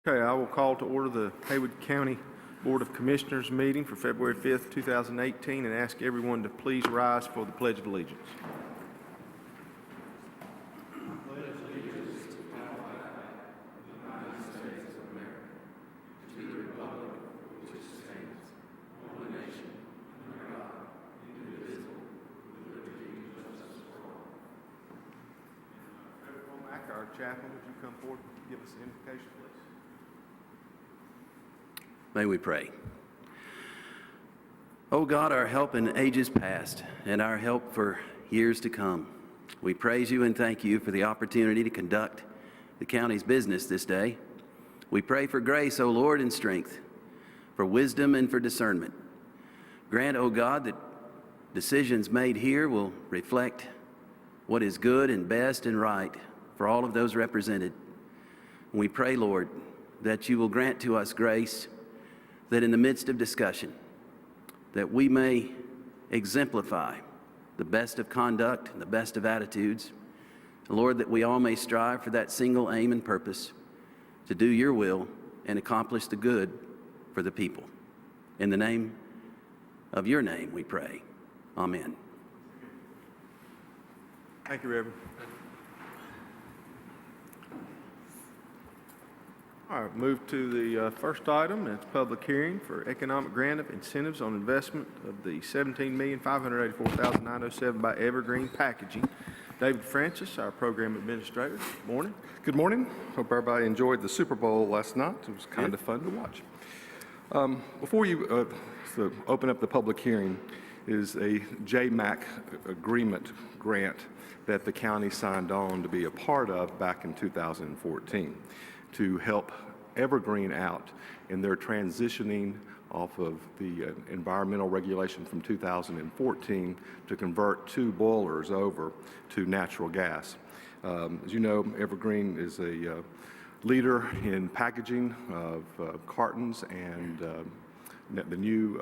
Okay, I will call to order the Haywood County Board of Commissioners meeting for February 5th, 2018, and ask everyone to please rise for the Pledge of Allegiance. Our chaplain, would you come forward and give us the invocation, please? May we pray. O God, our help in ages past and our help for years to come, we praise you and thank you for the opportunity to conduct the county's business this day. We pray for grace, O Lord, and strength, for wisdom and for discernment. Grant, O God, that decisions made here will reflect what is good and best and right for all of those represented. We pray, Lord, that you will grant to us grace, that in the midst of discussion, that we may exemplify the best of conduct and the best of attitudes. Lord, that we all may strive for that single aim and purpose, to do your will and accomplish the good for the people. In the name of your name we pray. Amen. Thank you, Reverend. All right, move to the first item. It's public hearing for economic grant of incentives on investment of the $17,584,907 by Evergreen Packaging. David Francis, our program administrator. Morning. Good morning. Hope everybody enjoyed the Super Bowl last night. It was kind of fun to watch. Before you open up the public hearing is a JMAC agreement grant that the county signed on to be a part of back in 2014. To help Evergreen out in their transitioning off of the environmental regulation from 2014 to convert 2 boilers over to natural gas. As you know, Evergreen is a leader in packaging of cartons, and the new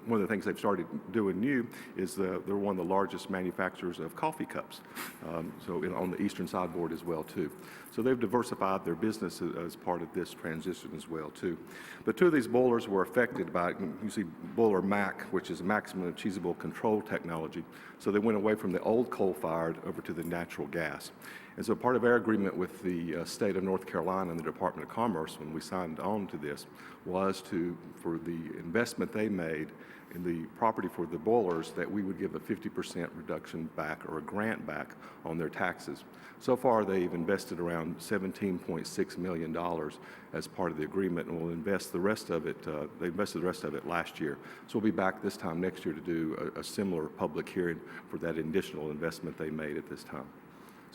one of the things they've started doing new is they're one of the largest manufacturers of coffee cups, on the eastern sideboard as well too. So they've diversified their business as part of this transition as well too. But 2 of these boilers were affected by, you see boiler MAC, which is maximum achievable control technology. So they went away from the old coal-fired over to the natural gas. And so part of our agreement with the state of North Carolina and the Department of Commerce when we signed on to this was for the investment they made in the property for the boilers, that we would give a 50% reduction back or a grant back on their taxes. So far, they've invested around $17.6 million as part of the agreement, and will invest the rest of it. They invested the rest of it last year. So we'll be back this time next year to do a similar public hearing for that additional investment they made at this time.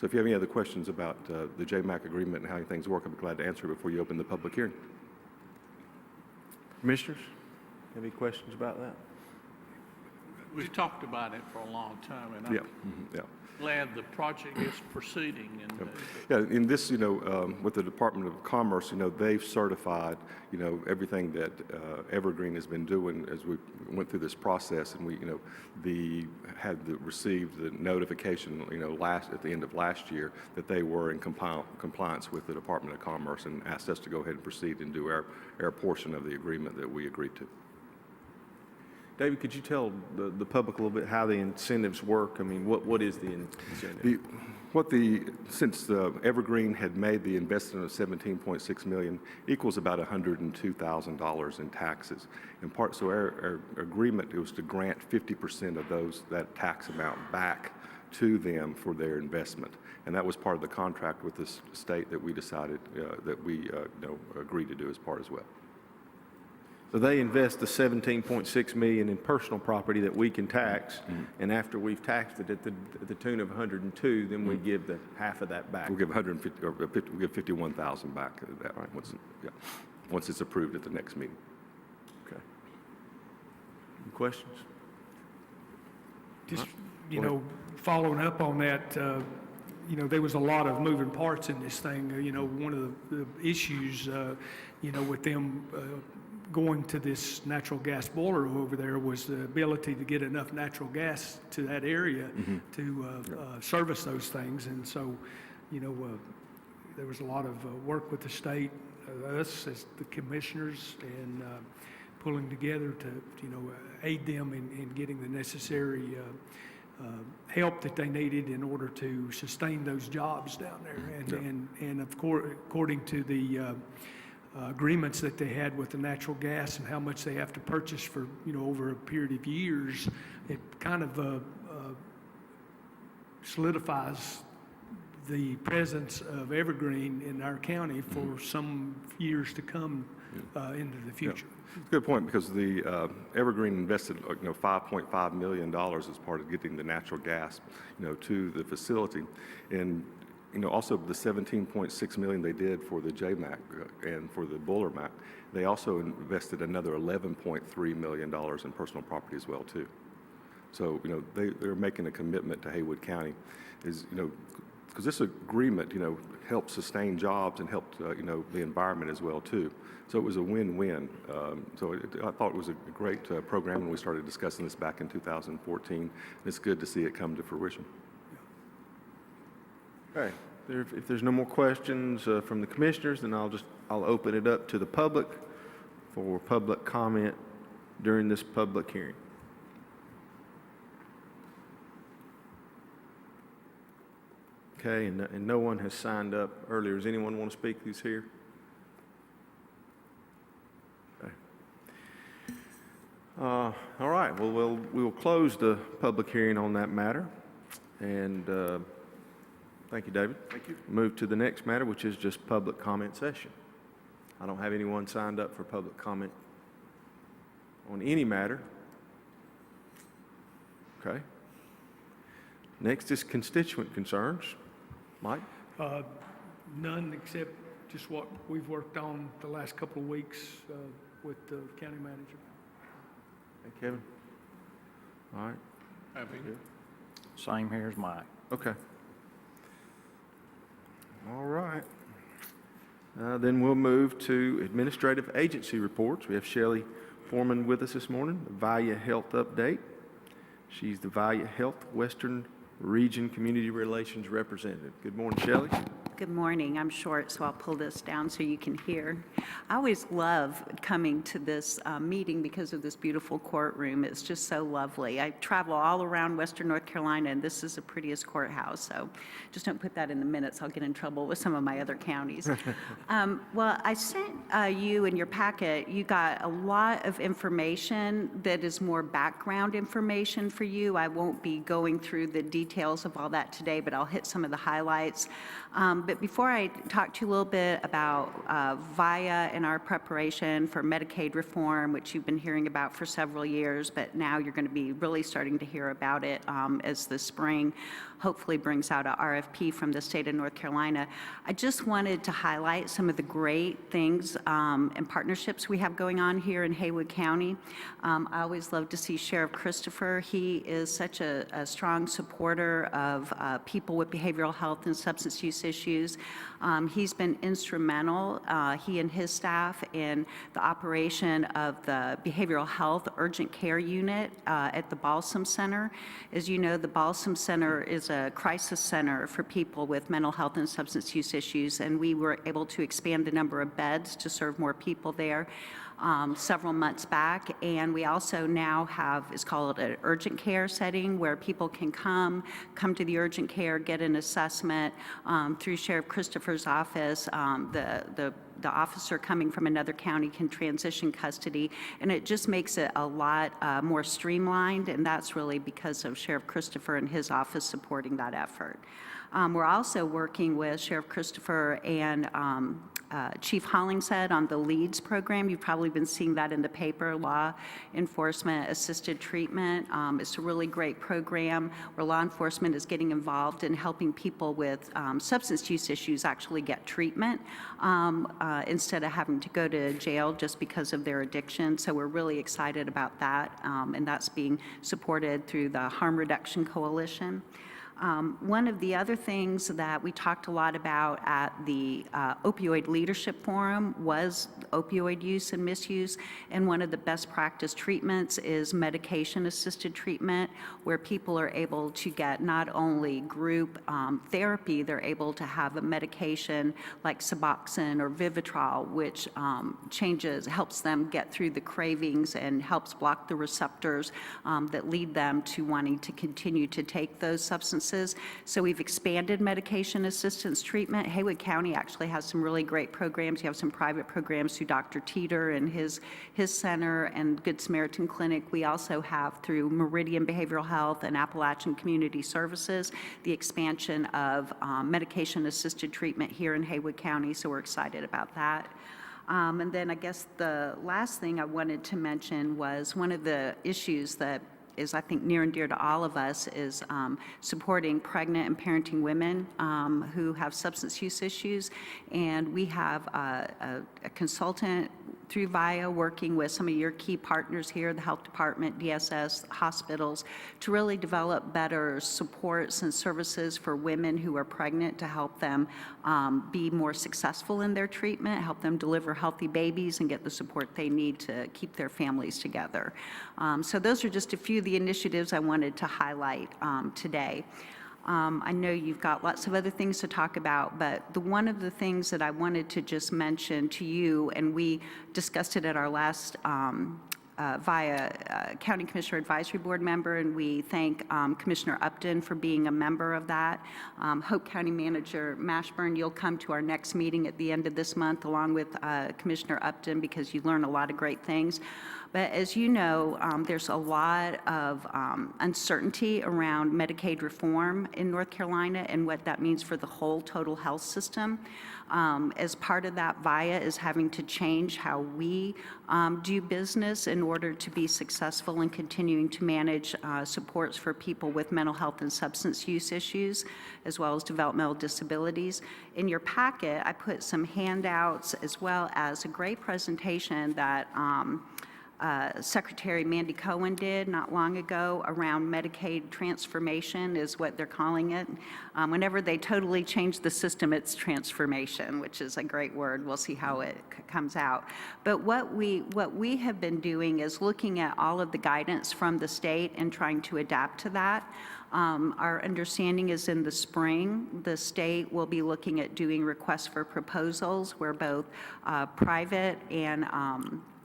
So if you have any other questions about the JMAC agreement and how things work, I'd be glad to answer before you open the public hearing. Commissioners, have any questions about that? We've talked about it for a long time, and I'm glad the project is proceeding. And in this, with the Department of Commerce, they've certified, everything that Evergreen has been doing as we went through this process, and we, received the notification, at the end of last year that they were in compliance with the Department of Commerce, and asked us to go ahead and proceed and do our portion of the agreement that we agreed to. David, could you tell the public a little bit how the incentives work? I mean, what is the incentive? Since Evergreen had made the investment of $17.6 million, equals about $102,000 in taxes. So our agreement was to grant 50% of that tax amount back to them for their investment, and that was part of the contract with the state that we decided that we agreed to do as part as well. So they invest the $17.6 million in personal property that we can tax, and after we've taxed it at the tune of 102, then we give the half of that back. We'll give 150, or we'll give 51,000 back of that once it's approved at the next meeting. Okay. Any questions? Just following up on that, there was a lot of moving parts in this thing. One of the issues, with them going to this natural gas boiler over there was the ability to get enough natural gas to that area to service those things. And so, there was a lot of work with the state us as the commissioners and pulling together to, aid them in getting the necessary help that they needed in order to sustain those jobs down there. And of course, according to the agreements that they had with the natural gas and how much they have to purchase for, over a period of years, it kind of solidifies the presence of Evergreen in our county for some years to come into the future. It's a good point, because the Evergreen invested, $5.5 million as part of getting the natural gas, to the facility. And, also the $17.6 million they did for the JMAC and for the Buller Mac, they also invested another $11.3 million in personal property as well, too. So, they're making a commitment to Haywood County, because this agreement, helped sustain jobs and helped, the environment as well, too. So it was a win-win. I thought it was a great program when we started discussing this back in 2014. And it's good to see it come to fruition. Okay, if there's no more questions from the commissioners, then I'll open it up to the public for public comment during this public hearing. Okay, and no one has signed up earlier. Does anyone want to speak who's here? Okay. All right, well, we will close the public hearing on that matter. And thank you, David. Thank you. Move to the next matter, which is just public comment session. I don't have anyone signed up for public comment on any matter. Okay. Next is constituent concerns. Mike? None except just what we've worked on the last couple of weeks with the county manager. Hey, Kevin? All right. Happy. Same here as Mike. Okay. All right. Then we'll move to administrative agency reports. We have Shelley Foreman with us this morning, the Valya Health update. She's the Valya Health Western Region Community Relations Representative. Good morning, Shelley. Good morning. I'm short, so I'll pull this down so you can hear. I always love coming to this meeting because of this beautiful courtroom. It's just so lovely. I travel all around Western North Carolina, and this is the prettiest courthouse, so just don't put that in the minutes. I'll get in trouble with some of my other counties. Well, I sent you in your packet, you got a lot of information that is more background information for you. I won't be going through the details of all that today, but I'll hit some of the highlights. But before I talk to you a little bit about VIA and our preparation for Medicaid reform, which you've been hearing about for several years, but now you're going to be really starting to hear about it as the spring hopefully brings out a RFP from the state of North Carolina. I just wanted to highlight some of the great things and partnerships we have going on here in Haywood County. I always love to see Sheriff Christopher. He is such a strong supporter of people with behavioral health and substance use issues. He's been instrumental, he and his staff, in the operation of the behavioral health urgent care unit at the Balsam Center. As you know, the Balsam Center is a crisis center for people with mental health and substance use issues, and we were able to expand the number of beds to serve more people there several months back. And we also now have, it's called an urgent care setting, where people can come to the urgent care, get an assessment through Sheriff Christopher's office. The officer coming from another county can transition custody, and it just makes it a lot more streamlined, and that's really because of Sheriff Christopher and his office supporting that effort. We're also working with Sheriff Christopher and Chief Hollingshead on the LEADS program. You've probably been seeing that in the paper, Law Enforcement Assisted Treatment. It's a really great program where law enforcement is getting involved in helping people with substance use issues actually get treatment instead of having to go to jail just because of their addiction. So we're really excited about that, and that's being supported through the Harm Reduction Coalition. One of the other things that we talked a lot about at the opioid leadership forum was opioid use and misuse, and one of the best practice treatments is medication-assisted treatment, where people are able to get not only group therapy, they're able to have a medication like Suboxone or Vivitrol, which helps them get through the cravings and helps block the receptors that lead them to wanting to continue to take those substances. So we've expanded medication assistance treatment. Haywood County actually has some really great programs. You have some private programs through Dr. Teeter and his center and Good Samaritan Clinic. We also have through Meridian Behavioral Health and Appalachian Community Services the expansion of medication assisted treatment here in Haywood County, so we're excited about that. And then I guess the last thing I wanted to mention was one of the issues that is, I think, near and dear to all of us is supporting pregnant and parenting women who have substance use issues. And we have a consultant through VIA working with some of your key partners here, the health department, DSS, hospitals, to really develop better supports and services for women who are pregnant to help them be more successful in their treatment, help them deliver healthy babies and get the support they need to keep their families together. So those are just a few of the initiatives I wanted to highlight today. I know you've got lots of other things to talk about, but one of the things that I wanted to just mention to you, and we discussed it at our last via County Commissioner Advisory Board member, and we thank Commissioner Upton for being a member of that. Hope County Manager Mashburn, you'll come to our next meeting at the end of this month along with Commissioner Upton because you learn a lot of great things. But as you know, there's a lot of uncertainty around Medicaid reform in North Carolina and what that means for the whole total health system. As part of that, VIA is having to change how we do business in order to be successful in continuing to manage supports for people with mental health and substance use issues, as well as developmental disabilities. In your packet, I put some handouts as well as a great presentation that Secretary Mandy Cohen did not long ago around Medicaid transformation is what they're calling it. Whenever they totally change the system, it's transformation, which is a great word. We'll see how it comes out. But what we have been doing is looking at all of the guidance from the state and trying to adapt to that. Our understanding is in the spring, the state will be looking at doing requests for proposals where both private and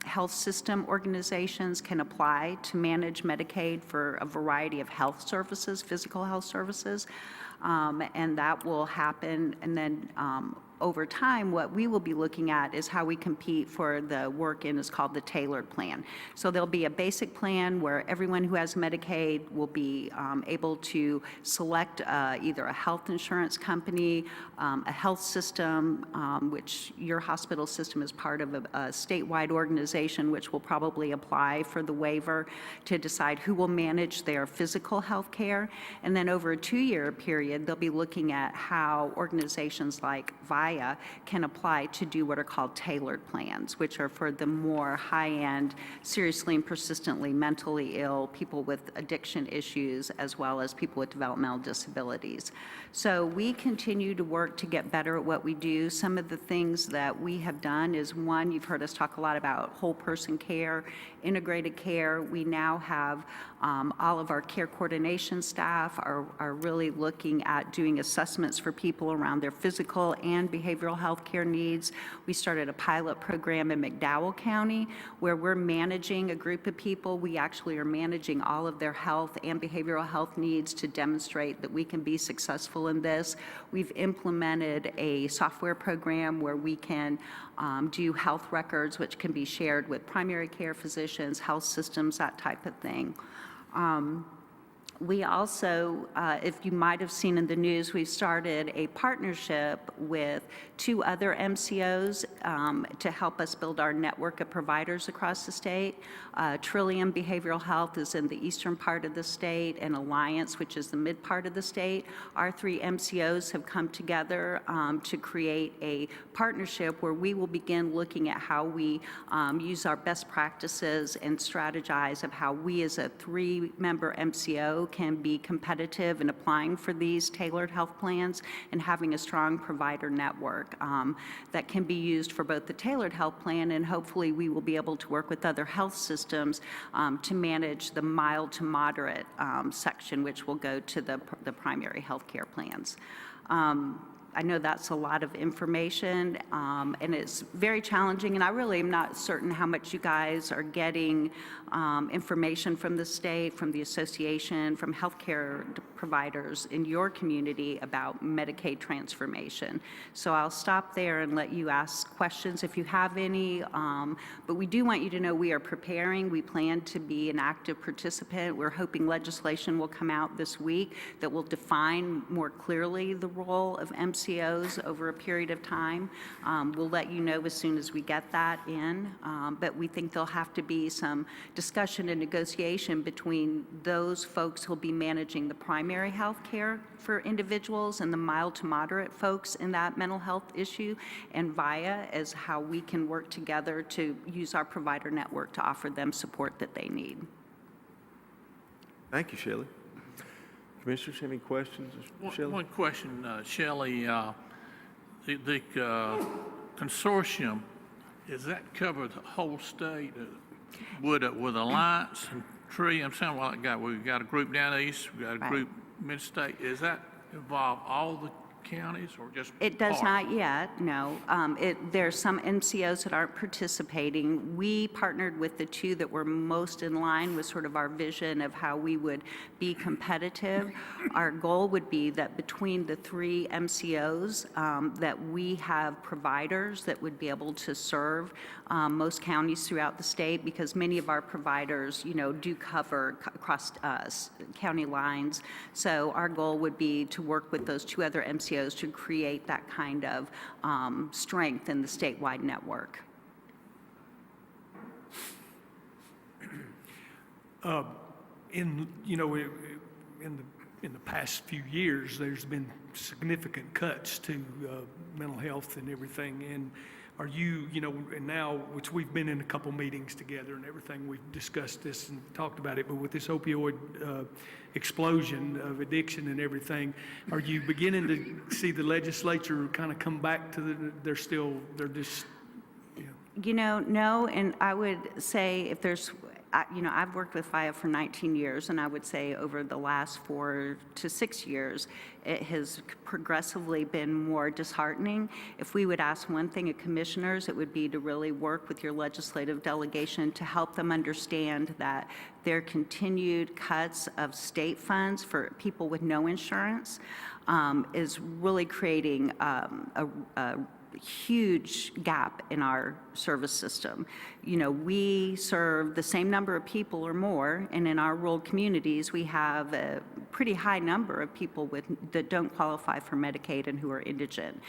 health system organizations can apply to manage Medicaid for a variety of health services, physical health services, and that will happen. And then over time, what we will be looking at is how we compete for the work in is called the tailored plan. So there'll be a basic plan where everyone who has Medicaid will be able to select either a health insurance company, a health system, which your hospital system is part of a statewide organization, which will probably apply for the waiver to decide who will manage their physical health care. And then over a 2-year period, they'll be looking at how organizations like VIA can apply to do what are called tailored plans, which are for the more high-end, seriously and persistently mentally ill, people with addiction issues, as well as people with developmental disabilities. So we continue to work to get better at what we do. Some of the things that we have done is, one, you've heard us talk a lot about whole person care, integrated care. We now have all of our care coordination staff are really looking at doing assessments for people around their physical and behavioral health care needs. We started a pilot program in McDowell County where we're managing a group of people. We actually are managing all of their health and behavioral health needs to demonstrate that we can be successful in this. We've implemented a software program where we can do health records, which can be shared with primary care physicians, health systems, that type of thing. We also, if you might have seen in the news, we've started a partnership with 2 other MCOs to help us build our network of providers across the state. Trillium Behavioral Health is in the eastern part of the state, and Alliance, which is the mid part of the state. Our 3 MCOs have come together to create a partnership where we will begin looking at how we use our best practices and strategize of how we as a 3-member MCO can be competitive in applying for these tailored health plans and having a strong provider network that can be used for both the tailored health plan, and hopefully we will be able to work with other health systems to manage the mild to moderate section, which will go to the primary health care plans. I know that's a lot of information, and it's very challenging, and I really am not certain how much you guys are getting information from the state, from the association, from healthcare providers in your community about Medicaid transformation. So I'll stop there and let you ask questions if you have any, but we do want you to know we are preparing. We plan to be an active participant. We're hoping legislation will come out this week that will define more clearly the role of MCOs over a period of time. We'll let you know as soon as we get that in, but we think there'll have to be some discussion and negotiation between those folks who'll be managing the primary health care for individuals and the mild to moderate folks in that mental health issue, and VIA as how we can work together to use our provider network to offer them support that they need. Thank you, Shelley. Commissioners, have any questions? Shelley? One question, Shelley. The consortium, does that cover the whole state? With Alliance and Tree, I'm saying, well, we've got a group down east, we've got a Right. group mid-state. Does that involve all the counties or just It does part? not yet, no. There's some MCOs that aren't participating. We partnered with the two that were most in line with sort of our vision of how we would be competitive. Our goal would be that between the three MCOs, that we have providers that would be able to serve most counties throughout the state, because many of our providers, do cover across county lines. So our goal would be to work with those two other MCOs to create that kind of strength in the statewide network. In the past few years, there's been significant cuts to mental health and everything. And are you, and now, which we've been in a couple meetings together and everything, we've discussed this and talked about it, but with this opioid explosion of addiction and everything, are you beginning to see the legislature kind of come back to they're just, No, and I would say if there's, I've worked with VIA for 19 years, and I would say over the last 4 to 6 years, it has progressively been more disheartening. If we would ask one thing of commissioners, it would be to really work with your legislative delegation to help them understand that their continued cuts of state funds for people with no insurance is really creating a huge gap in our service system. We serve the same number of people or more, and in our rural communities, we have a pretty high number of people that don't qualify for Medicaid and who are indigent.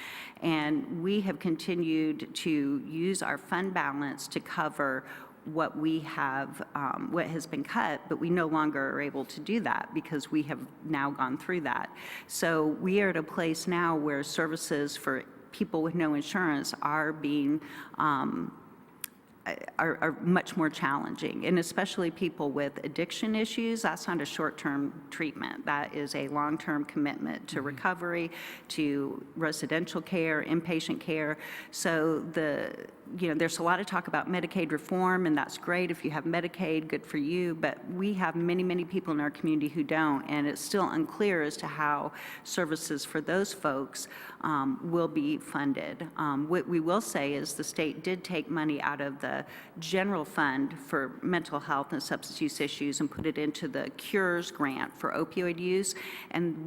And we have continued to use our fund balance to cover what we have, what has been cut, but we no longer are able to do that because we have now gone through that. So we are at a place now where services for people with no insurance are being are much more challenging, and especially people with addiction issues. That's not a short-term treatment. That is a long-term commitment to recovery, to residential care, inpatient care. So there's a lot of talk about Medicaid reform, and that's great. If you have Medicaid, good for you, but we have many, many people in our community who don't, and it's still unclear as to how services for those folks will be funded. What we will say is the state did take money out of the general fund for mental health and substance use issues and put it into the Cures grant for opioid use, and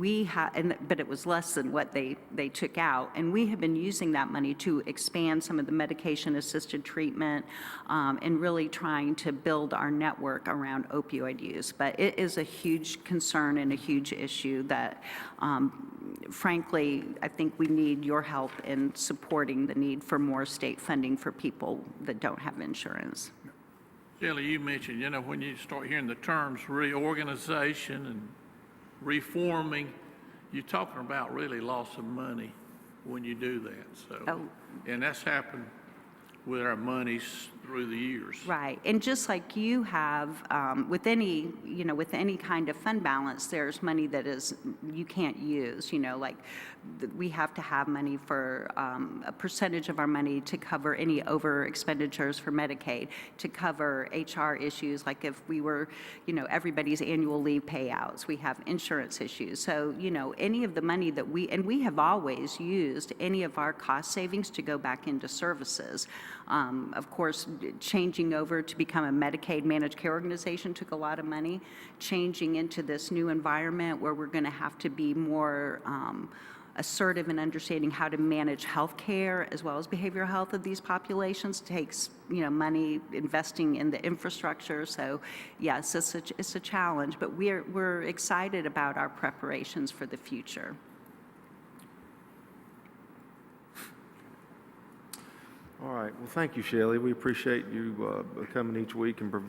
but it was less than what they took out, and we have been using that money to expand some of the medication-assisted treatment and really trying to build our network around opioid use. But it is a huge concern and a huge issue that, frankly, I think we need your help in supporting the need for more state funding for people that don't have insurance. Shelley, you mentioned, when you start hearing the terms reorganization and reforming, you're talking about really loss of money when you do that. So, Oh. and that's happened with our monies through the years. Right, and just like you have, with any, with any kind of fund balance, there's money that is, you can't use, like, we have to have money for, a percentage of our money to cover any over expenditures for Medicaid, to cover HR issues, like if we were, everybody's annual leave payouts, we have insurance issues. So, any of the money that and we have always used any of our cost savings to go back into services. Of course, changing over to become a Medicaid managed care organization took a lot of money. Changing into this new environment where we're going to have to be more assertive in understanding how to manage health care as well as behavioral health of these populations takes, money investing in the infrastructure. So yes, it's a challenge, but we're excited about our preparations for the future. All right, well, thank you, Shelley. We appreciate you coming each week or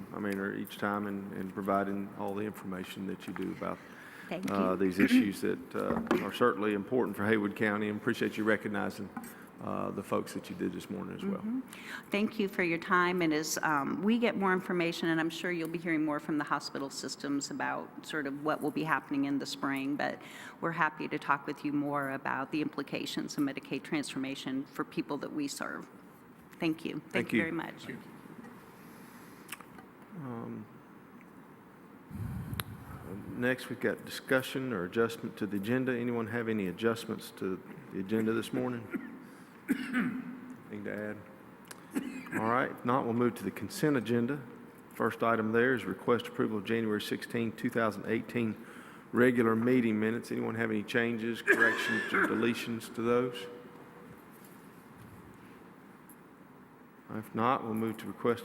each time and providing all the information that you do about Thank you. these issues that are certainly important for Haywood County, and appreciate you recognizing the folks that you did this morning as well. Thank you for your time, and as we get more information, and I'm sure you'll be hearing more from the hospital systems about sort of what will be happening in the spring, but we're happy to talk with you more about the implications of Medicaid transformation for people that we serve. Thank you. Thank you very much. Next, we've got discussion or adjustment to the agenda. Anyone have any adjustments to the agenda this morning? Anything to add? All right, if not, we'll move to the consent agenda. First item there is request approval of January 16, 2018 regular meeting minutes. Anyone have any changes, corrections, or deletions to those? If not, we'll move to request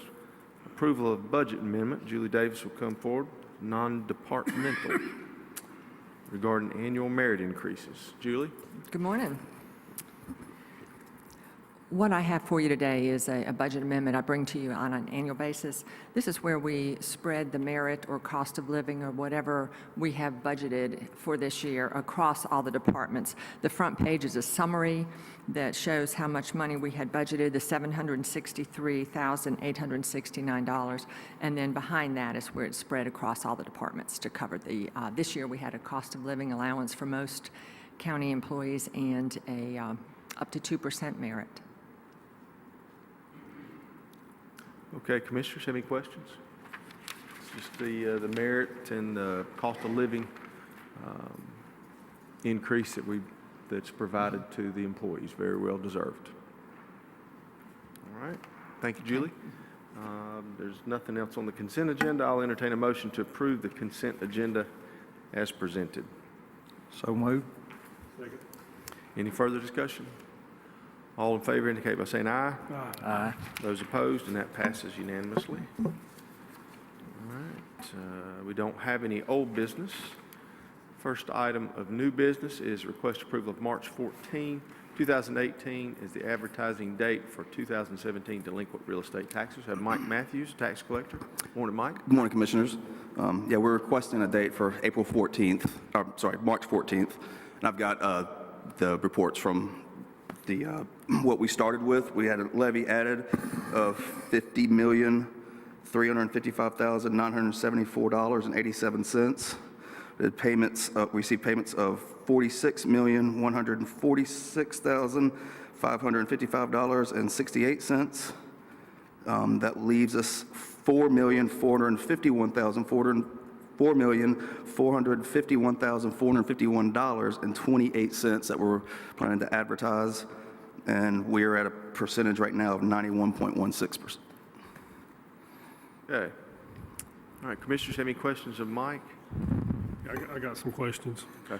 approval of budget amendment. Julie Davis will come forward, non-departmental, regarding annual merit increases. Julie? Good morning. What I have for you today is a budget amendment I bring to you on an annual basis. This is where we spread the merit or cost of living or whatever we have budgeted for this year across all the departments. The front page is a summary that shows how much money we had budgeted, the $763,869, and then behind that is where it's spread across all the departments to cover the, this year we had a cost of living allowance for most county employees and a up to 2% merit. Okay, commissioners, have any questions? It's just the merit and the cost of living increase that's provided to the employees. Very well deserved. All right, thank you, Julie. There's nothing else on the consent agenda. I'll entertain a motion to approve the consent agenda as presented. So moved. Any further discussion? All in favor indicate by saying aye. Aye. Those opposed, and that passes unanimously. All right, we don't have any old business. First item of new business is request approval of March 14, 2018 as the advertising date for 2017 delinquent real estate taxes. We have Mike Matthews, tax collector. Morning, Mike. Good morning, Commissioners. Yeah, we're requesting a date for March 14th, and I've got the reports from the what we started with. We had a levy added of $50,355,974.87. The payments, we received payments of $46,146,555.68. That leaves us $4,451,451.28 that we're planning to advertise, and we're at a percentage right now of 91.16%. Okay. All right, commissioners, have any questions of Mike? I got some questions. Okay.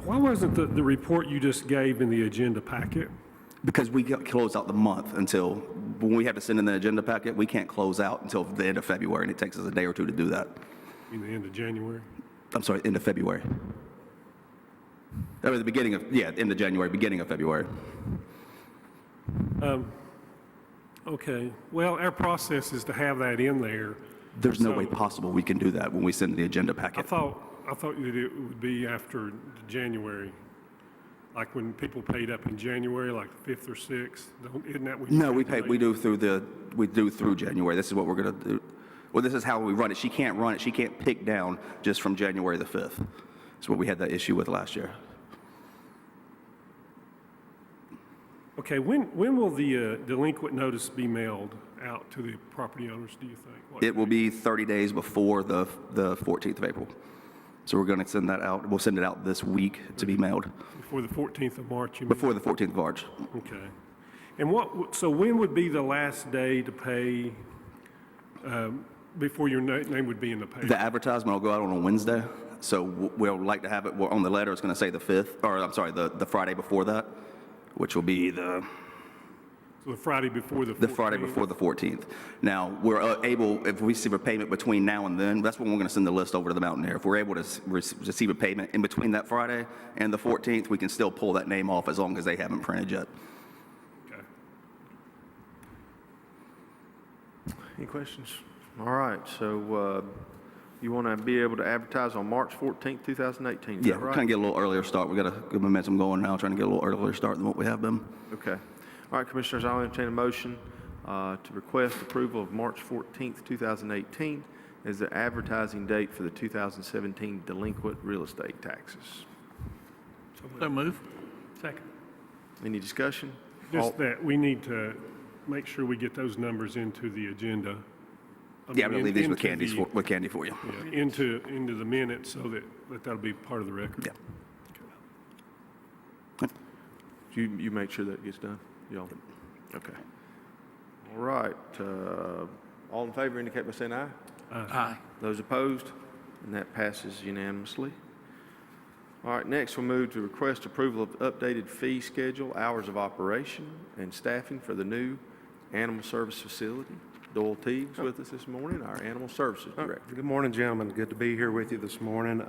Why wasn't the report you just gave in the agenda packet? Because we close out the month until, when we have to send in the agenda packet, we can't close out until the end of February, and it takes us a day or two to do that. In the end of January? I'm sorry, end of February. That was the beginning of, end of January, beginning of February. Okay. Well, our process is to have that in there. There's no So- way possible we can do that when we send the agenda I packet. thought that it would be after January, like when people paid up in January, like the 5th or 6th. Isn't that when you No, we calculate? do through we do through January. This is what we're going to do. Well, this is how we run it. She can't run it. She can't pick down just from January the 5th. That's what we had that issue with last year. Okay, when will the delinquent notice be mailed out to the property owners, do you think? What- It will be 30 days before the 14th of April. So we're going to send that out. We'll send it out this week to be mailed Before the 14th of March, you mean? before the 14th of March. Okay. And so when would be the last day to pay, before your name would be in the paper? The advertisement will go out on a Wednesday. So we'll like to have it, well, on the letter, it's going to say the 5th, or I'm sorry, the Friday before that, which will be So the Friday before the 14th? the Friday before the 14th. Now, we're able, if we receive a payment between now and then, that's when we're going to send the list over to the Mountaineer. If we're able to receive a payment in between that Friday and the 14th, we can still pull that name off as long as they haven't printed yet. Okay. Any questions? All right, so you want to be able to advertise on March 14th, 2018, is Yeah, that we're right? trying to get a little earlier start. We got a good momentum going now, trying to get a little earlier start than what we have been. Okay. All right, Commissioners, I'll entertain a motion to request approval of March 14th, 2018 as the advertising date for the 2017 delinquent real estate taxes. So move. Second. Any discussion? Just that we need to make sure we get those numbers into the agenda. Yeah, I'm going to leave these with into Candy for you. yeah, into the minutes so that that'll be part of the record. Yeah. You make sure that gets done? Y'all? Okay. All right, all in favor indicate by saying aye. Aye. Those opposed? And that passes unanimously. All right, next we'll move to request approval of updated fee schedule, hours of operation, and staffing for the new animal service facility. Doyle Teagues with us this morning, our Animal Services Director. Good morning, gentlemen. Good to be here with you this morning.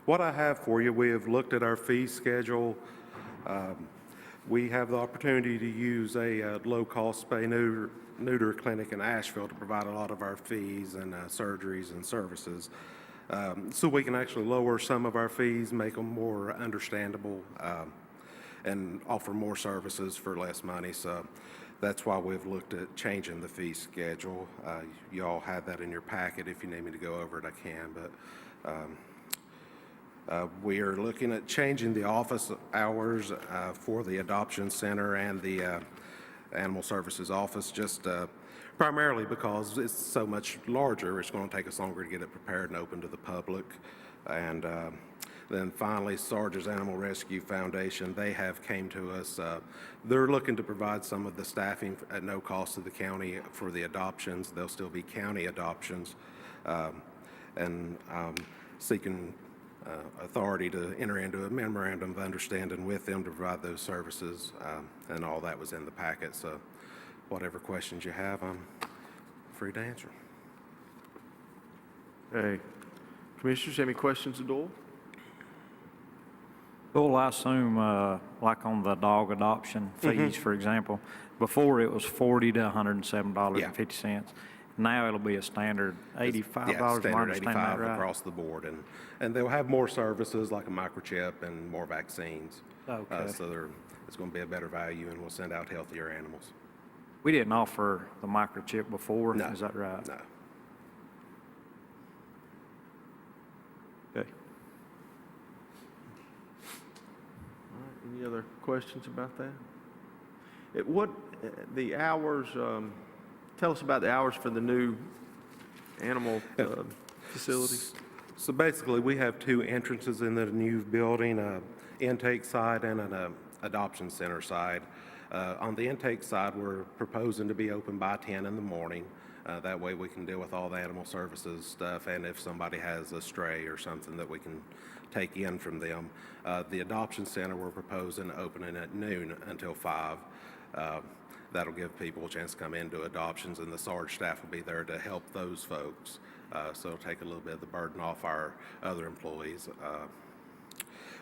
What I have for you, we have looked at our fee schedule. We have the opportunity to use a low-cost spay-neuter clinic in Asheville to provide a lot of our fees and surgeries and services. So we can actually lower some of our fees, make them more understandable, and offer more services for less money. So that's why we've looked at changing the fee schedule. You all have that in your packet. If you need me to go over it, I can. But we are looking at changing the office hours for the adoption center and the animal services office, just primarily because it's so much larger. It's going to take us longer to get it prepared and open to the public. And then finally, Sarge's Animal Rescue Foundation, they have came to us. They're looking to provide some of the staffing at no cost to the county for the adoptions. They'll still be county adoptions. And seeking authority to enter into a memorandum of understanding with them to provide those services. And all that was in the packet. So whatever questions you have, I'm free to answer. Okay. Commissioners, any questions of Doyle? Well, I assume, like on the dog adoption fees, for example, before it was $40 to $107.50. Now it'll be a standard $85. Yeah, Am I standard understanding that 85 right? across the board. And they'll have more services like a microchip and more vaccines. Okay. So it's going to be a better value, and we'll send out healthier animals. We didn't offer the microchip before, No. is that right? No. Okay. All right, any other questions about that? The hours, tell us about the hours for the new animal facilities. So basically, we have two entrances in the new building, a intake side and an adoption center side. On the intake side, we're proposing to be open by 10 in the morning. That way we can deal with all the animal services stuff, and if somebody has a stray or something that we can take in from them. The adoption center, we're proposing opening at noon until 5. That'll give people a chance to come into adoptions, and the SARG staff will be there to help those folks. So it'll take a little bit of the burden off our other employees.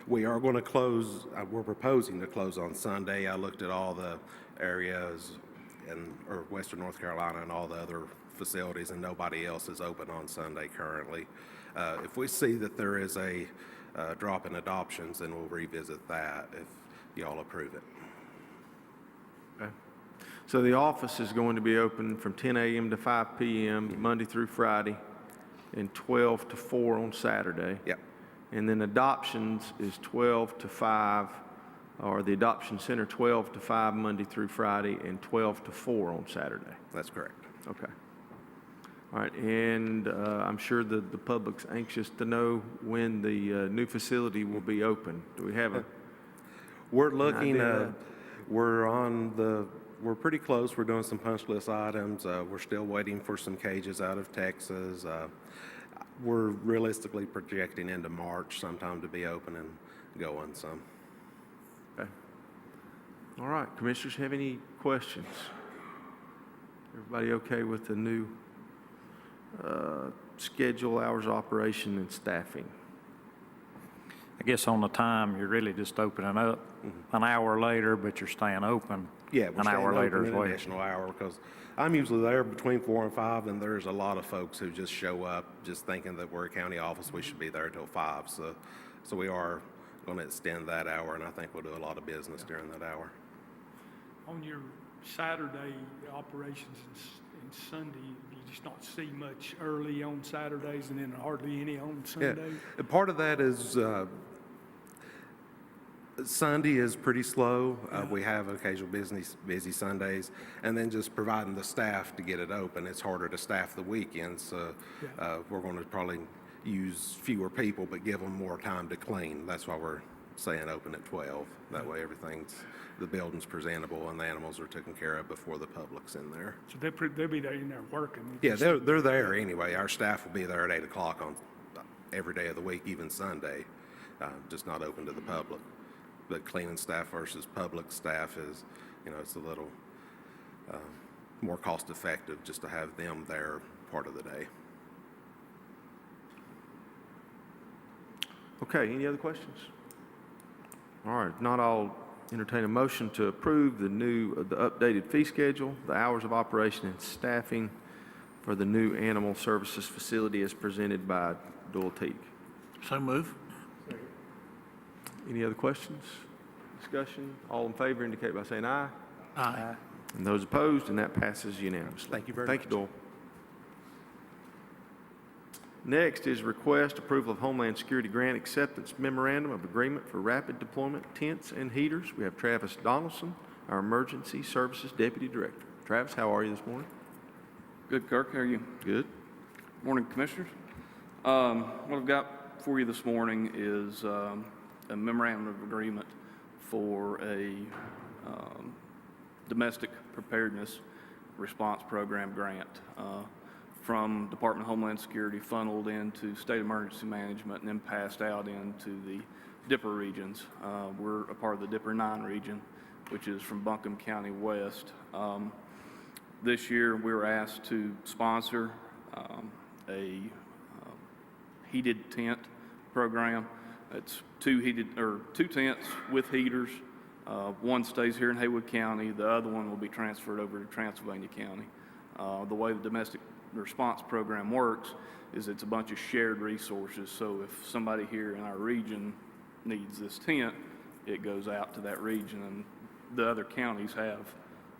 We are going to close, we're proposing to close on Sunday. I looked at all the areas in Western North Carolina and all the other facilities, and nobody else is open on Sunday currently. If we see that there is a drop in adoptions, then we'll revisit that if y'all approve it. Okay. So the office is going to be open from 10 a.m. to 5 p.m. Monday through Friday, and 12 to 4 on Saturday. Yep, And then adoptions is 12 to 5, or the adoption center 12 to 5 Monday through Friday, and 12 to 4 on Saturday. that's correct. Okay. All right, and I'm sure the public's anxious to know when the new facility will be open. Do we have a? We're looking, idea? we're pretty close. We're doing some punch list items. We're still waiting for some cages out of Texas. We're realistically projecting into March sometime to be open and going some. Okay. All right, commissioners, have any questions? Everybody okay with the new schedule, hours of operation, and staffing? I guess on the time, you're really just opening up an hour later, but you're staying open Yeah, we're an staying hour later open as an well. additional hour because I'm usually there between 4 and 5, and there's a lot of folks who just show up just thinking that we're a county office, we should be there till 5. So we are going to extend that hour, and I think we'll do a lot of business during that hour. On your Saturday operations and Sunday, you just not see much early on Saturdays and then hardly any on Sunday? Yeah, part of that is Sunday is pretty slow. We have occasional busy Sundays, and then just providing the staff to get it open. It's harder to staff the weekends, so we're going to probably use fewer people, but give them more time to clean. That's why we're saying open at 12. That way the building's presentable and the animals are taken care of before the public's in there. So they'll be there in there working? Yeah, they're there anyway. Our staff will be there at 8 o'clock on every day of the week, even Sunday, just not open to the public. But cleaning staff versus public staff is, it's a little more cost effective just to have them there part of the day. Okay, any other questions? All right, if not, I'll entertain a motion to approve the updated fee schedule, the hours of operation and staffing for the new animal services facility as presented by Doyle Teague. So move. Any other questions, discussion? All in favor indicate by saying aye. Aye. And those opposed, and that passes unanimously. Thank you very Thank much. you, Doyle. Next is request approval of Homeland Security Grant Acceptance Memorandum of Agreement for Rapid Deployment Tents and Heaters. We have Travis Donaldson, our Emergency Services Deputy Director. Travis, how are you this morning? Good, Kirk. How are you? Good. Morning, Commissioners. What I've got for you this morning is a memorandum of agreement for a domestic preparedness response program grant from Department of Homeland Security, funneled into State Emergency Management, and then passed out into the Dipper regions. We're a part of the Dipper 9 region, which is from Buncombe County west. This year, we were asked to sponsor a heated tent program. It's two tents with heaters. One stays here in Haywood County. The other one will be transferred over to Transylvania County. The way the domestic response program works is it's a bunch of shared resources. So if somebody here in our region needs this tent, it goes out to that region, and the other counties have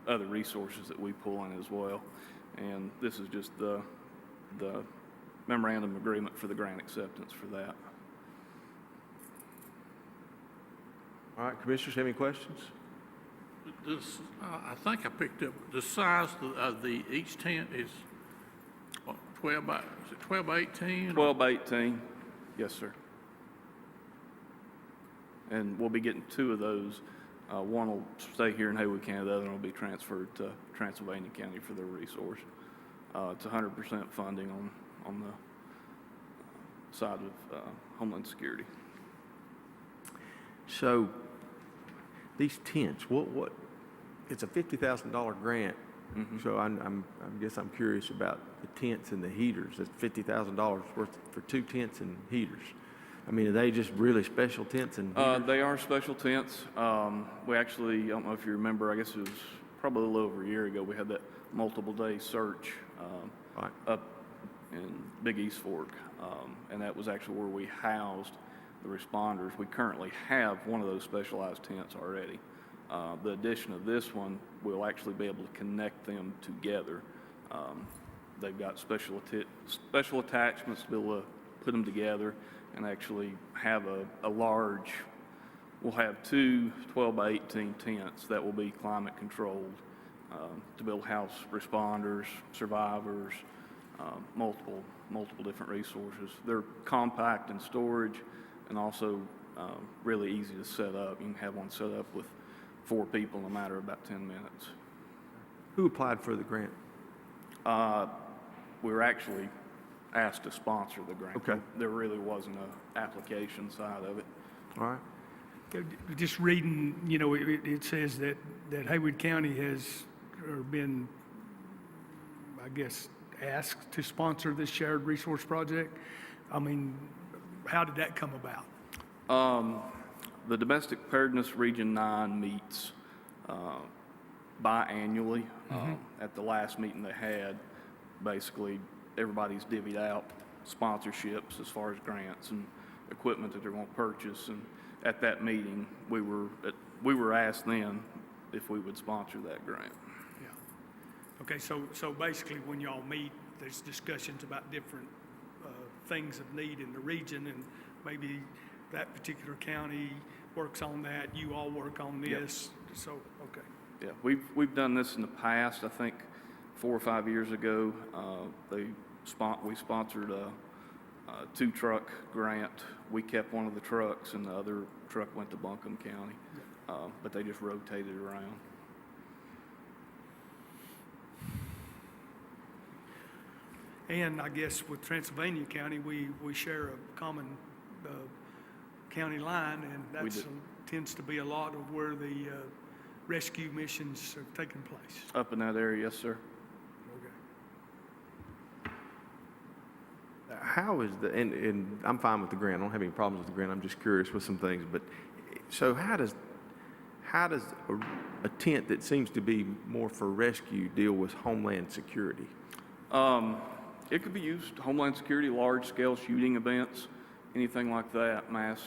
other resources that we pull in as well. And this is just the memorandum agreement for the grant acceptance for that. All right, Commissioners, have any questions? This, I think I picked up, the size of each tent is what, 12 by 18? 12 by 18, yes, sir. And we'll be getting two of those. One will stay here in Haywood County, the other one will be transferred to Transylvania County for their resource. It's 100% funding on the side of Homeland Security. So these tents, what, it's a $50,000 grant. So I guess I'm curious about the tents and the heaters. That's $50,000 worth for two tents and heaters. I mean, are they just really special tents and heaters? They are special tents. We actually, I don't know if you remember, I guess it was probably a little over a year ago, we had that multiple day search Right. up in Big East Fork. And that was actually where we housed the responders. We currently have one of those specialized tents already. The addition of this one we'll actually be able to connect them together. They've got special attachments to be able to put them together and actually have a large, we'll have two 12 by 18 tents that will be climate controlled to be able to house responders, survivors, multiple different resources. They're compact in storage and also really easy to set up. You can have one set up with 4 people in a matter of about 10 minutes. Who applied for the grant? We were actually asked to sponsor the grant. Okay. There really wasn't a application side of it. All right. Just reading, it says that Haywood County has been, I guess, asked to sponsor this shared resource project. I mean, how did that come about? The Domestic Preparedness Region 9 meets biannually. At the last meeting they had, basically everybody's divvied out sponsorships as far as grants and equipment that they're going to purchase. And at that meeting, we were asked then if we would sponsor that grant. Yeah. Okay, so basically when y'all meet, there's discussions about different things of need in the region, and maybe that particular county works on that, you all work on this. Yep. So, okay. Yeah, we've done this in the past. I think 4 or 5 years ago, we sponsored a 2-truck grant. We kept one of the trucks, and the other truck went to Buncombe County, but they just rotated around. And I guess with Transylvania County, we share a common county line, and We that do. tends to be a lot of where the rescue missions are taking place. Up in that area, yes, sir. Okay. How is and I'm fine with the grant. I don't have any problems with the grant. I'm just curious with some things. But so how does a tent that seems to be more for rescue deal with Homeland Security? It could be used, Homeland Security, large-scale shooting events, anything like that, mass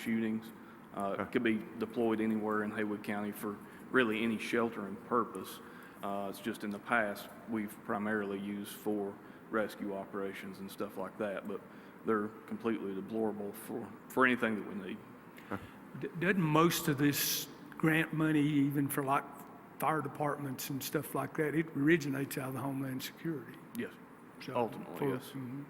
shootings. It could be deployed anywhere in Haywood County for really any sheltering purpose. It's just in the past, we've primarily used for rescue operations and stuff like that, but they're completely deployable for anything that we need. Doesn't most of this grant money, even for like fire departments and stuff like that, it originates out of the Homeland Security? Yes, So, ultimately, yes. mhm.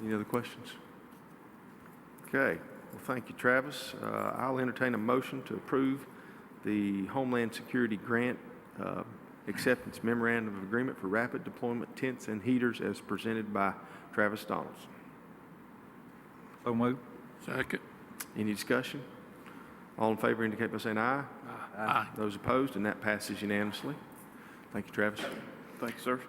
Any other questions? Okay. Well, thank you, Travis. I'll entertain a motion to approve the Homeland Security Grant Acceptance Memorandum of Agreement for Rapid Deployment Tents and Heaters as presented by Travis Donalds. So moved. Second. Any discussion? All in favor indicate by saying aye. Aye. Those opposed, and that passes unanimously. Thank you, Travis. Thank you, sir.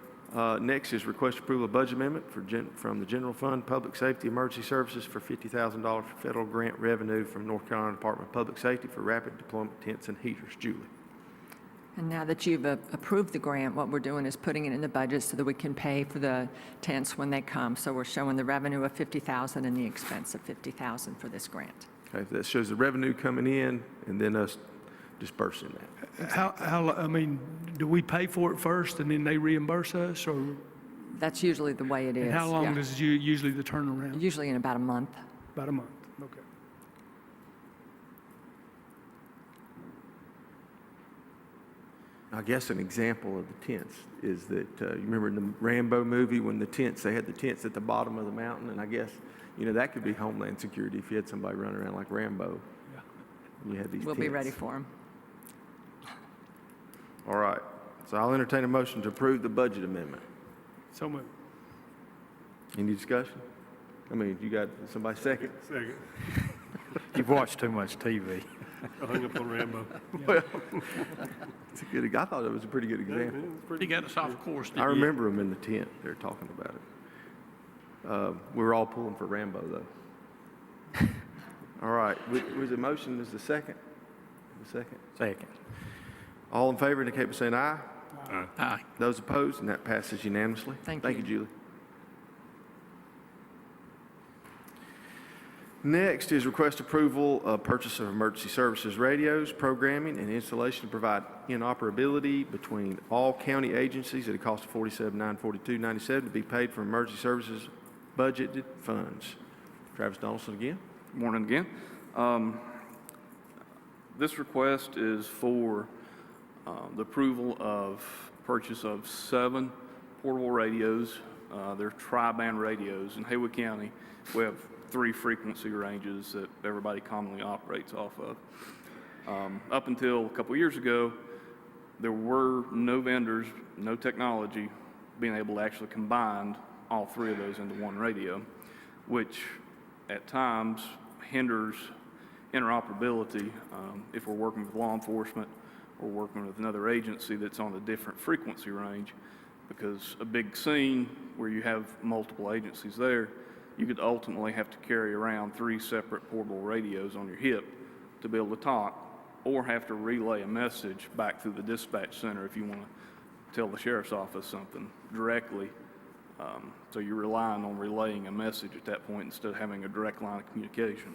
Next is request approval of budget amendment from the General Fund Public Safety Emergency Services for $50,000 for federal grant revenue from North Carolina Department of Public Safety for rapid deployment tents and heaters. Julie. And now that you've approved the grant, what we're doing is putting it in the budget so that we can pay for the tents when they come. So we're showing the revenue of $50,000 and the expense of $50,000 for this grant. Okay, that shows the revenue coming in and then us dispersing that. I mean, do we pay for it first and then they reimburse us, or That's usually the way it is. and how long yeah. does usually the turnaround? Usually in about a month. About a month, okay. I guess an example of the tents is that, you remember in the Rambo movie when they had the tents at the bottom of the mountain, and I guess, that could be Homeland Security if you had somebody running around like Rambo. Yeah. And you had these We'll tents. be ready for them. All right, so I'll entertain a motion to approve the budget amendment. So moved. Any discussion? I mean, you got somebody second? Second. You've watched too much TV. I hung up on Rambo. Well, it's a good, I thought it was a pretty good example. Mm-hmm. He got us off course, I didn't you? remember them in the tent, they're talking about it. We were all pulling for Rambo, though. All right, was the motion, is the second? The second? Second. All in favor indicate by saying aye. Aye. Those opposed, and that passes unanimously. Thank Thank you, you. Julie. Next is request approval of purchase of emergency services radios, programming, and installation to provide interoperability between all county agencies at a cost of $47,942.97 to be paid from emergency services budgeted funds. Travis Donaldson again. Morning again. This request is for the approval of purchase of 7 portable radios. They're tri-band radios. In Haywood County, we have 3 frequency ranges that everybody commonly operates off of. Up until a couple years ago, there were no vendors, no technology being able to actually combine all 3 of those into one radio, which at times hinders interoperability if we're working with law enforcement or working with another agency that's on a different frequency range, because a big scene where you have multiple agencies there, you could ultimately have to carry around 3 separate portable radios on your hip to be able to talk, or have to relay a message back through the dispatch center if you want to tell the sheriff's office something directly. So you're relying on relaying a message at that point instead of having a direct line of communication.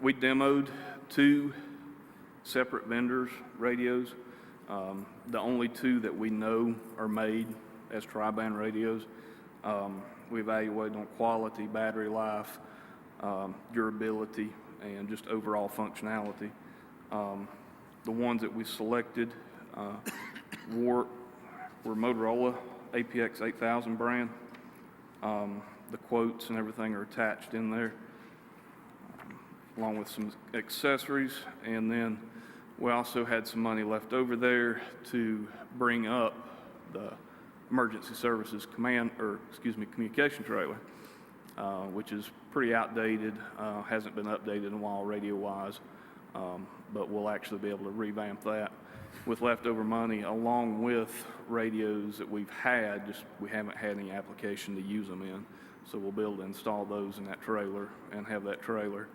We demoed 2 separate vendors' radios. The only 2 that we know are made as tri-band radios. We evaluated on quality, battery life, durability, and just overall functionality. The ones that we selected were Motorola APX 8000 brand. The quotes and everything are attached in there, along with some accessories. And then we also had some money left over there to bring up the emergency services communication trailer, which is pretty outdated, hasn't been updated in a while radio-wise, but we'll actually be able to revamp that with leftover money, along with radios that we've had, just we haven't had any application to use them in. So we'll be able to install those in that trailer and have that trailer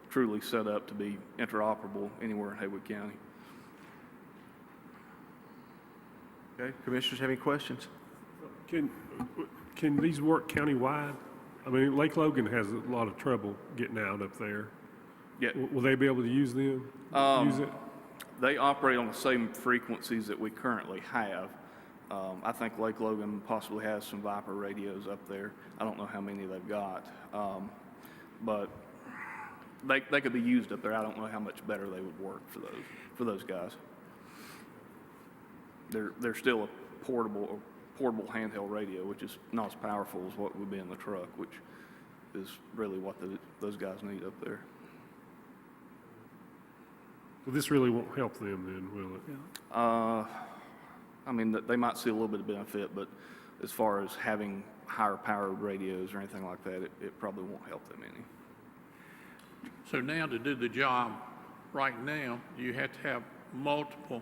truly set up to be interoperable anywhere in Haywood County. Okay, commissioners have any questions? Can these work countywide? I mean, Lake Logan has a lot of trouble getting out up there. Yeah. Will they be able to use them? Use it? They operate on the same frequencies that we currently have. I think Lake Logan possibly has some Viper radios up there. I don't know how many they've got, but they could be used up there. I don't know how much better they would work for those guys. They're still a portable handheld radio, which is not as powerful as what would be in the truck, which is really what those guys need up there. Well, this really won't help them then, will it? I mean, they might see a little bit of benefit, but as far as having higher powered radios or anything like that, it probably won't help them any. So now to do the job right now, you have to have multiple,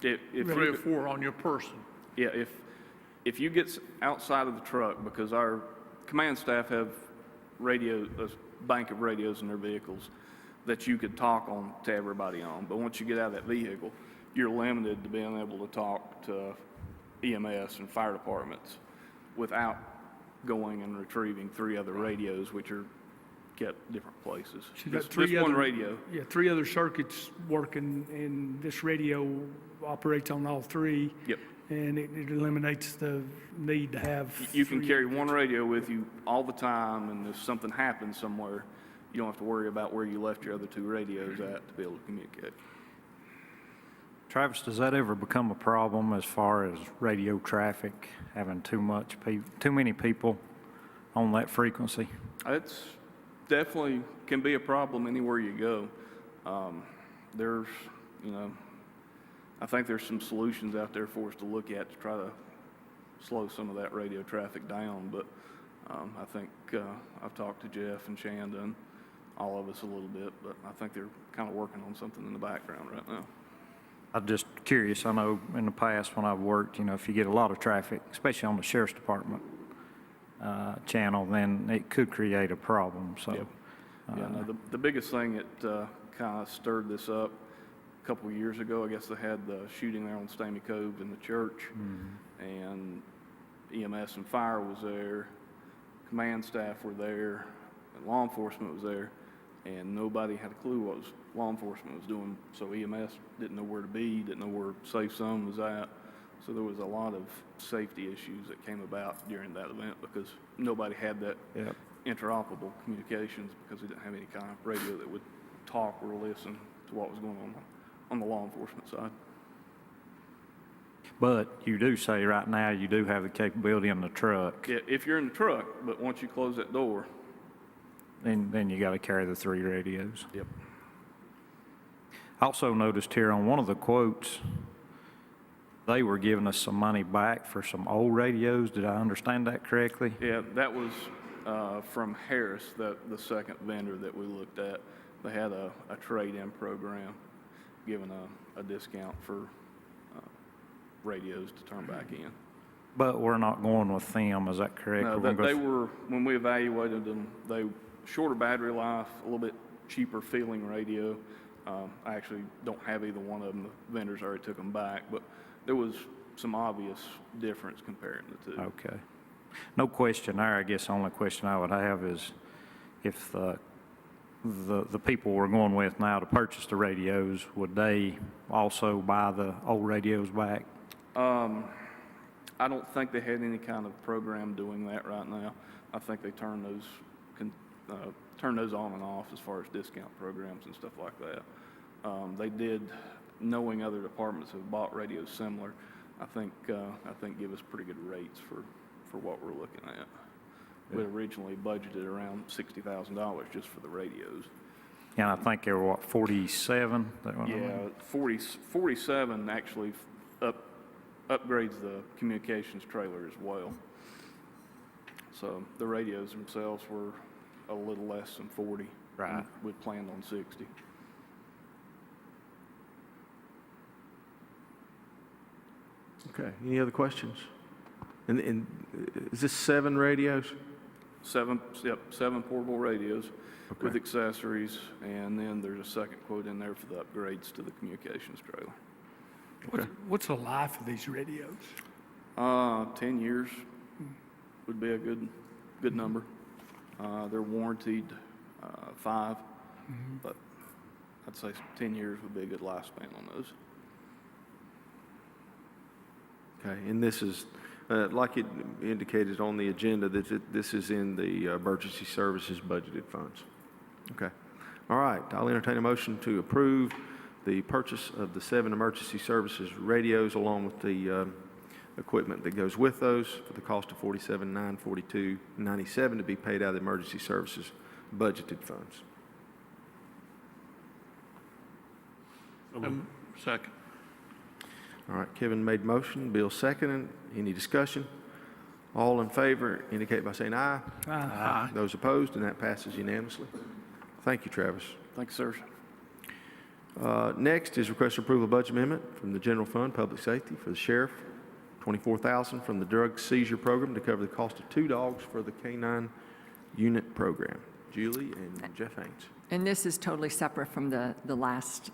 If 3 or 4 on your person. Yeah, if you get outside of the truck, because our command staff have a bank of radios in their vehicles that you could talk on to everybody on, but once you get out of that vehicle, you're limited to being able to talk to EMS and fire departments without going and retrieving 3 other radios, which are kept different places. So you got This 3 one other- radio. Yeah, 3 other circuits working, and this radio operates on all 3. Yep. And it eliminates the need to have. You can 3 carry one radio with you all the time, and if something happens somewhere, you don't have to worry about where you left your other 2 radios at to be able to communicate. Travis, does that ever become a problem as far as radio traffic, having too many people on that frequency? It's definitely can be a problem anywhere you go. There's, I think there's some solutions out there for us to look at to try to slow some of that radio traffic down. But I think I've talked to Jeff and Shanda and all of us a little bit, but I think they're kind of working on something in the background right now. I'm just curious. I know in the past when I've worked, if you get a lot of traffic, especially on the sheriff's department channel, then it could create a problem. So, Yep. The biggest thing that kind of stirred this up a couple of years ago, I guess they had the shooting there on Stamy Cove in the church, and EMS and fire was there, command staff were there, and law enforcement was there, and nobody had a clue what law enforcement was doing. So EMS didn't know where to be, didn't know where safe zone was at. So there was a lot of safety issues that came about during that event because nobody had that Yep. interoperable communications because we didn't have any kind of radio that would talk or listen to what was going on the law enforcement side. But you do say right now you do have the capability in the truck, If you're in the truck, but once you close that door, then you got to carry the 3 radios. yep. Also noticed here on one of the quotes, they were giving us some money back for some old radios. Did I understand that correctly? Yeah, that was from Harris, the second vendor that we looked at. They had a trade-in program, giving a discount for radios to turn back in. But we're not going with them, is that correct? No, We're gonna go they were, when we evaluated them, they shorter battery life, a little bit cheaper feeling radio. I actually don't have either one of them. The vendors already took them back, but there was some obvious difference comparing the two. Okay. No question there. I guess the only question I would have is if the people we're going with now to purchase the radios, would they also buy the old radios back? I don't think they had any kind of program doing that right now. I think they turn those on and off as far as discount programs and stuff like that. They did, knowing other departments have bought radios similar, I think give us pretty good rates for what we're looking at. We originally budgeted around $60,000 just for the radios. And I think they were, what, 47? Yeah, 47 actually upgrades the communications trailer as well. So the radios themselves were a little less than 40. Right. We planned on 60. Okay, any other questions? And is this 7 radios? 7 portable radios with accessories, and then there's a second quote in there for the upgrades to the communications trailer. What's the life of these radios? 10 years would be a good number. They're warranted 5, but I'd say 10 years would be a good lifespan on those. Okay, and this is, like it indicated on the agenda, that this is in the emergency services budgeted funds. Okay. All right, I'll entertain a motion to approve the purchase of the 7 emergency services radios along with the equipment that goes with those for the cost of $47,942.97 to be paid out of the emergency services budgeted funds. Second. All right, Kevin made motion, Bill seconded. Any discussion? All in favor indicate by saying aye. Aye. Those opposed, and that passes unanimously. Thank you, Travis. Thanks, sir. Next is request for approval of budget amendment from the General Fund, Public Safety for the Sheriff, $24,000 from the Drug Seizure Program to cover the cost of 2 dogs for the K-9 unit program. Julie and Jeff Haynes. And this is totally separate from the last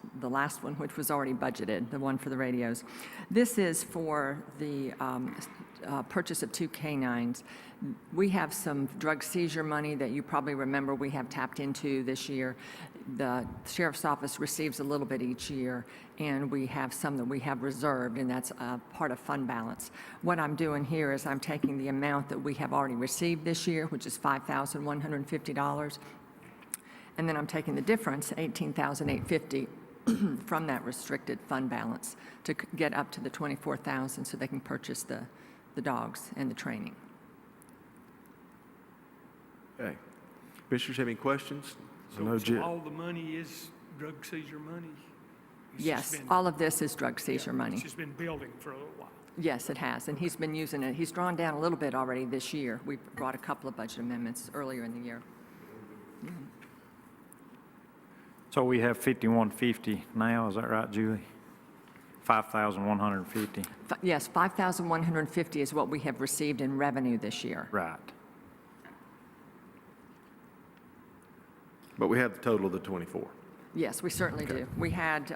one, which was already budgeted, the one for the radios. This is for the purchase of 2 canines. We have some drug seizure money that you probably remember we have tapped into this year. The Sheriff's Office receives a little bit each year, and we have some that we have reserved, and that's part of fund balance. What I'm doing here is I'm taking the amount that we have already received this year, which is $5,150, and then I'm taking the difference, $18,850, from that restricted fund balance to get up to the $24,000 so they can purchase the dogs and the training. Okay. Commissioners have any questions? I know So all the money is drug seizure money? It's just Yes, been- all of this is drug seizure money. It's just been building for a little while. Yes, it has, and he's been using it. He's drawn down a little bit already this year. We brought a couple of budget amendments earlier in the year. So we have 5150 now, is that right, Julie? 5,150. Yes, 5,150 is what we have received in revenue this year. Right. But we have the total of the 24. Yes, we certainly do. We had,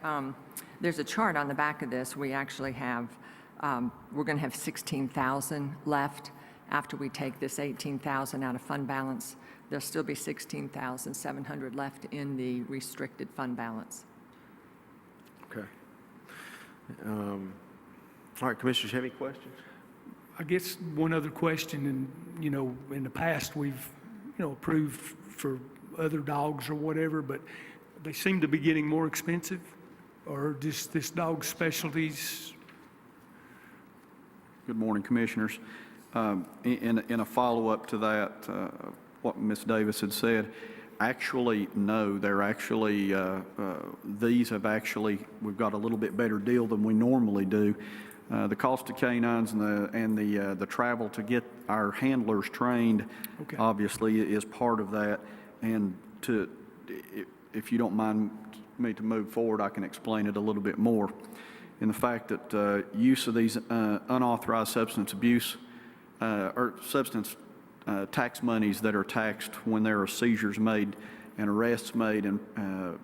there's a chart on the back of this. We actually have, we're going to have 16,000 left after we take this 18,000 out of fund balance. There'll still be $16,700 left in the restricted fund balance. Okay. All right, Commissioners, have any questions? I guess one other question, and, in the past, we've, approved for other dogs or whatever, but they seem to be getting more expensive, or just this dog specialties? Good morning, Commissioners. In a follow-up to that, what Ms. Davis had said, actually, no, they're actually, these have actually, we've got a little bit better deal than we normally do. The cost of canines and the travel to get our handlers trained, Okay. obviously, is part of that. And if you don't mind me to move forward, I can explain it a little bit more. In the fact that use of these unauthorized substance abuse or substance tax monies that are taxed when there are seizures made and arrests made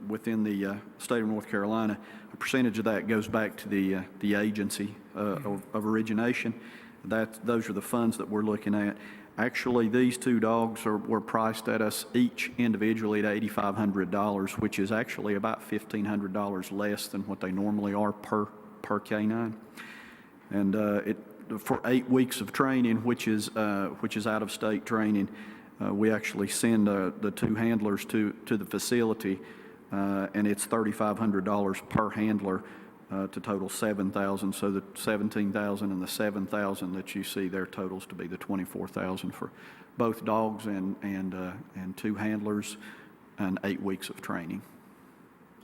within the state of North Carolina, a percentage of that goes back to the agency of origination. Those are the funds that we're looking at. Actually, these two dogs were priced at us each individually at $8,500, which is actually about $1,500 less than what they normally are per canine. And for 8 weeks of training, which is out-of-state training, we actually send the two handlers to the facility, and it's $3,500 per handler to total $7,000. So the $17,000 and the $7,000 that you see there totals to be the $24,000 for both dogs and two handlers and 8 weeks of training.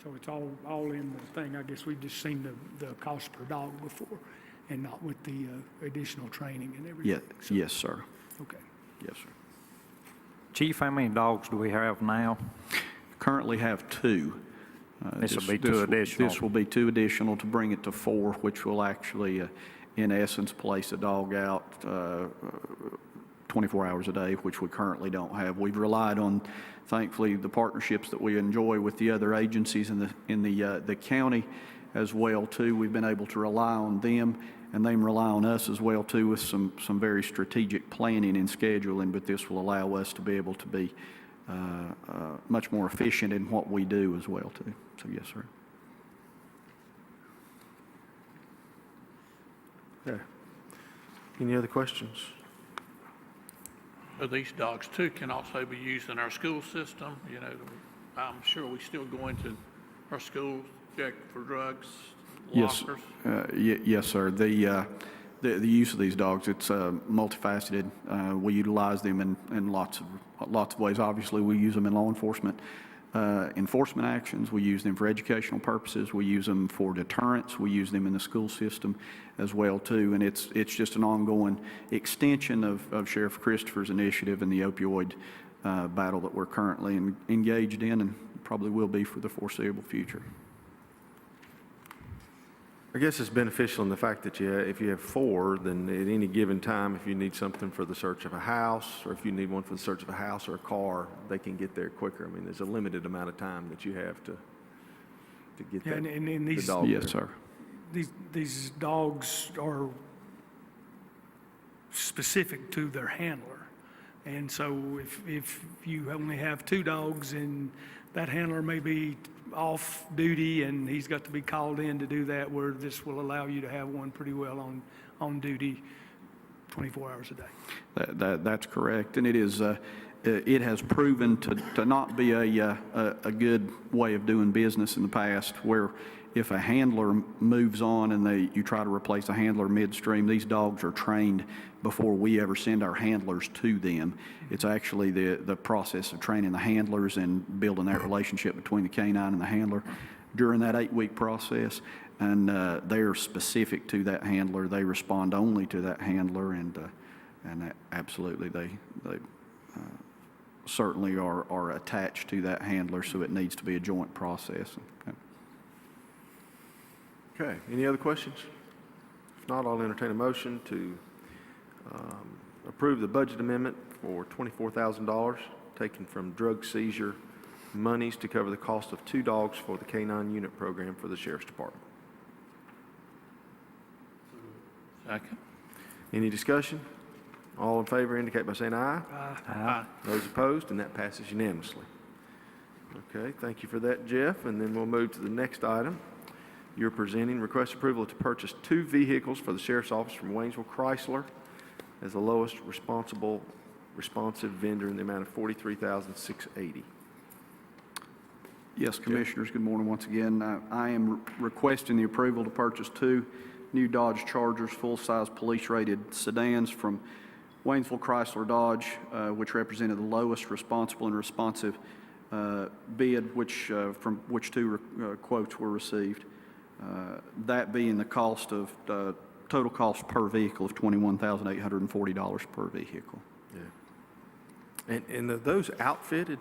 So it's all in the thing. I guess we've just seen the cost per dog before, and not with the additional training and everything. Yeah, So- yes, sir. Okay. Yes, sir. Chief, how many dogs do we have now? Currently have 2. This will be 2 additional. This will be 2 additional to bring it to 4, which will actually, in essence, place a dog out 24 hours a day, which we currently don't have. We've relied on, thankfully, the partnerships that we enjoy with the other agencies in the county as well, too. We've been able to rely on them, and they rely on us as well, too, with some very strategic planning and scheduling, but this will allow us to be able to be much more efficient in what we do as well, too. So, yes, sir. Okay. Any other questions? So these dogs too can also be used in our school system, I'm sure we still go into our schools, check for drugs, Yes, lockers. yes, sir. The use of these dogs, it's multifaceted. We utilize them in lots of ways. Obviously, we use them in law enforcement actions. We use them for educational purposes. We use them for deterrence. We use them in the school system as well, too. And it's just an ongoing extension of Sheriff Christopher's initiative in the opioid battle that we're currently engaged in and probably will be for the foreseeable future. I guess it's beneficial in the fact that if you have 4, then at any given time, if you need something for the search of a house, or if you need one for the search of a house or a car, they can get there quicker. I mean, there's a limited amount of time that you have to get Yeah, that, and the these, dog Yes, there. sir. these dogs are specific to their handler. And so if you only have 2 dogs and that handler may be off duty and he's got to be called in to do that, where this will allow you to have one pretty well on duty 24 hours a day. That's correct, and it has proven to not be a good way of doing business in the past, where if a handler moves on and you try to replace a handler midstream, these dogs are trained before we ever send our handlers to them. It's actually the process of training the handlers and building that relationship between the canine and the handler during that 8-week process. And they're specific to that handler. They respond only to that handler, and absolutely they certainly are attached to that handler, so it needs to be a joint process. Okay, any other questions? If not, I'll entertain a motion to approve the budget amendment for $24,000 taken from drug seizure monies to cover the cost of 2 dogs for the K-9 unit program for the Sheriff's Department. Second. Any discussion? All in favor indicate by saying aye. Aye. Those opposed, and that passes unanimously. Okay, thank you for that, Jeff. And then we'll move to the next item. You're presenting request approval to purchase 2 vehicles for the Sheriff's Office from Waynesville Chrysler as the lowest responsive vendor in the amount of $43,680. Yes, Commissioners, good morning once again. I am requesting the approval to purchase 2 new Dodge Chargers full-size police-rated sedans from Waynesville Chrysler Dodge, which represented the lowest responsible and responsive bid, from which 2 quotes were received. That being the cost of, total cost per vehicle of $21,840 per vehicle. Yeah. And are those outfitted?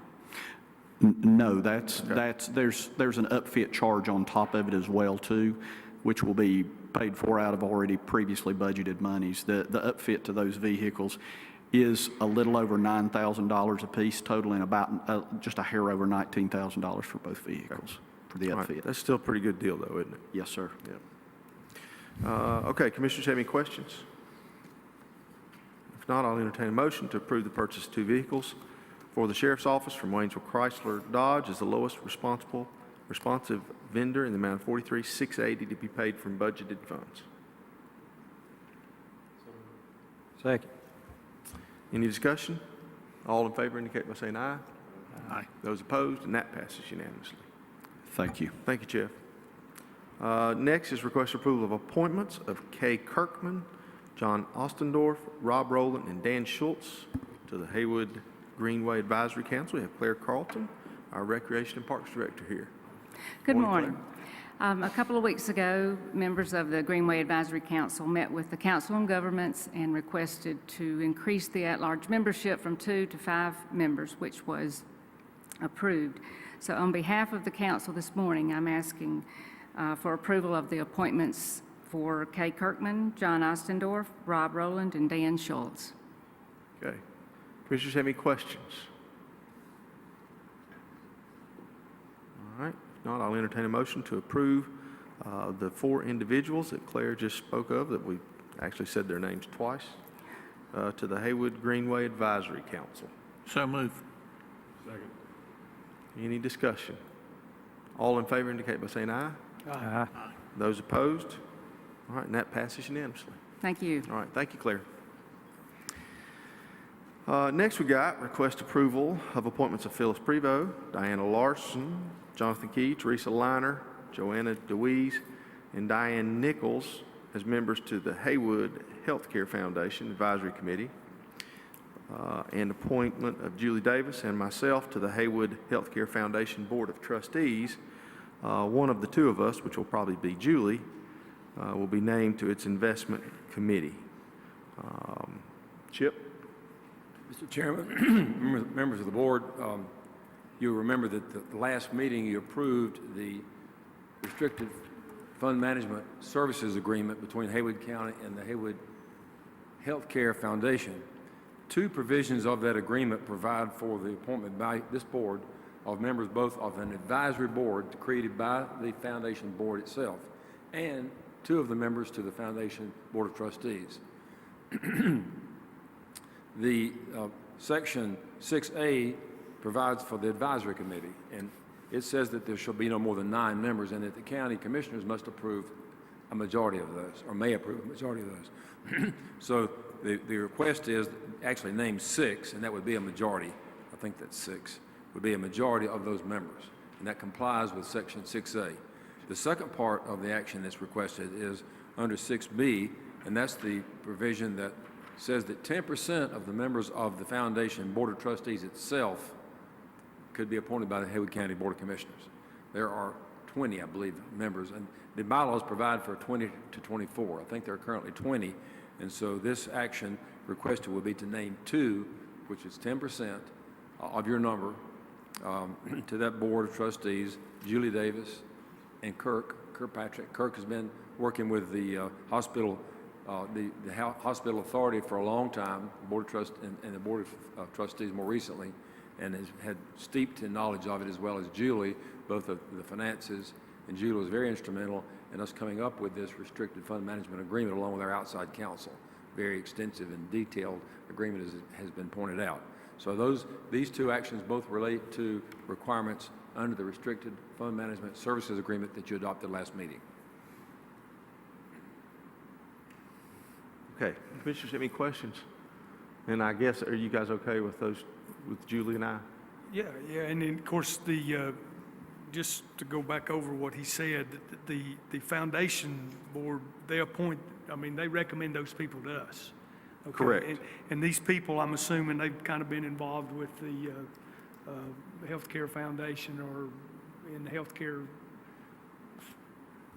No, there's an upfit charge on top of it as well too, which will be paid for out of already previously budgeted monies. The upfit to those vehicles is a little over $9,000 apiece, totaling about just a hair over $19,000 for both vehicles for the All right, upfit. that's still a pretty good deal, though, isn't it? Yes, sir. Yeah. Okay, Commissioners have any questions? If not, I'll entertain a motion to approve the purchase of 2 vehicles for the Sheriff's Office from Waynesville Chrysler Dodge as the lowest responsive vendor in the amount of $43,680 to be paid from budgeted funds. Second. Any discussion? All in favor indicate by saying aye. Aye. Those opposed, and that passes unanimously. Thank you. Thank you, Jeff. Next is request approval of appointments of Kay Kirkman, John Ostendorf, Rob Rowland, and Dan Schultz to the Haywood Greenway Advisory Council. We have Claire Carlton, our Recreation and Parks Director, here. Good Morning, morning. A couple of weeks ago, members of the Greenway Advisory Council met with the Council on Governments and requested to increase the at-large membership from 2 to 5 members, which was approved. So on behalf of the council this morning, I'm asking for approval of the appointments for Kay Kirkman, John Ostendorf, Rob Rowland, and Dan Schultz. Okay. Commissioners have any questions? All right. If not, I'll entertain a motion to approve the 4 individuals that Claire just spoke of, that we actually said their names twice, to the Haywood Greenway Advisory Council. So move. Second. Any discussion? All in favor indicate by saying aye. Aye. Those opposed? All right, and that passes unanimously. Thank you. All right, thank you, Claire. Next, we got request approval of appointments of Phyllis Prevost, Diana Larson, Jonathan Key, Teresa Liner, Joanna DeWeese, and Diane Nichols as members to the Haywood Healthcare Foundation Advisory Committee, and appointment of Julie Davis and myself to the Haywood Healthcare Foundation Board of Trustees. One of the 2 of us, which will probably be Julie, will be named to its investment committee. Chip? Mr. Chairman, members of the board, you'll remember that the last meeting you approved the restricted fund management services agreement between Haywood County and the Haywood Healthcare Foundation. 2 provisions of that agreement provide for the appointment by this board of members both of an advisory board created by the foundation board itself and 2 of the members to the foundation board of trustees. The section 6A provides for the advisory committee, and it says that there shall be no more than 9 members and that the county commissioners must approve a majority of those, or may approve a majority of those. So the request is actually name 6, and that would be a majority. I think that's 6, would be a majority of those members, and that complies with section 6A. The second part of the action that's requested is under 6B, and that's the provision that says that 10% of the members of the foundation board of trustees itself could be appointed by the Haywood County Board of Commissioners. There are 20, I believe, members, and the bylaws provide for 20 to 24. I think there are currently 20, and so this action requested would be to name 2, which is 10% of your number, to that board of trustees, Julie Davis and Kirkpatrick. Kirk has been working with the hospital hospital authority for a long time, board of trust and the board of trustees more recently, and has had steeped in knowledge of it, as well as Julie, both of the finances, and Julie was very instrumental in us coming up with this restricted fund management agreement along with our outside counsel. very extensive and detailed agreement, as has been pointed out. So these two actions both relate to requirements under the Restricted Fund Management Services Agreement that you adopted last meeting. Okay, Commissioners, have any questions? And I guess, are you guys okay with those, with Julie and I? Yeah, and then, of course, just to go back over what he said, the foundation board, they appoint, they recommend those people to us. Okay? Correct. And these people, I'm assuming they've kind of been involved with the Healthcare Foundation or in healthcare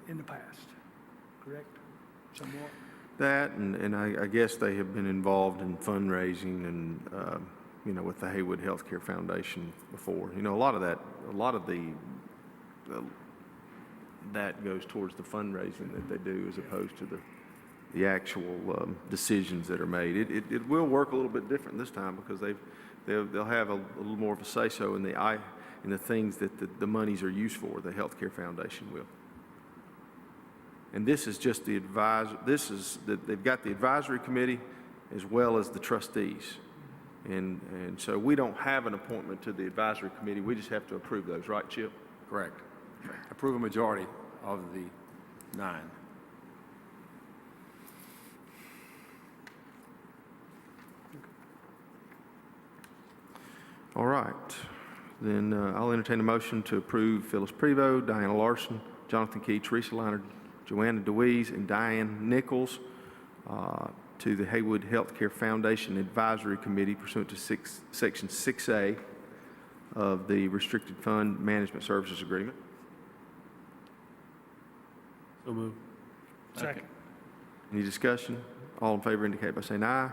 in the past, correct? Somewhat? That, and I guess they have been involved in fundraising and, with the Haywood Healthcare Foundation before. A lot of that goes towards the fundraising that they do as opposed to the actual decisions that are made. It will work a little bit different this time because they'll have a little more of a say-so in the things that the monies are used for. The Healthcare Foundation will. And this is just the they've got the advisory committee as well as the trustees. And so we don't have an appointment to the advisory committee. We just have to approve those, right, Chip? Correct. Approve a majority of the 9. All right. Then I'll entertain a motion to approve Phyllis Prevost, Diana Larson, Jonathan Key, Teresa Liner, Joanna DeWeese, and Diane Nichols to the Haywood Healthcare Foundation Advisory Committee pursuant to Section 6A of the Restricted Fund Management Services Agreement. So moved. Second. Any discussion? All in favor indicate by saying aye.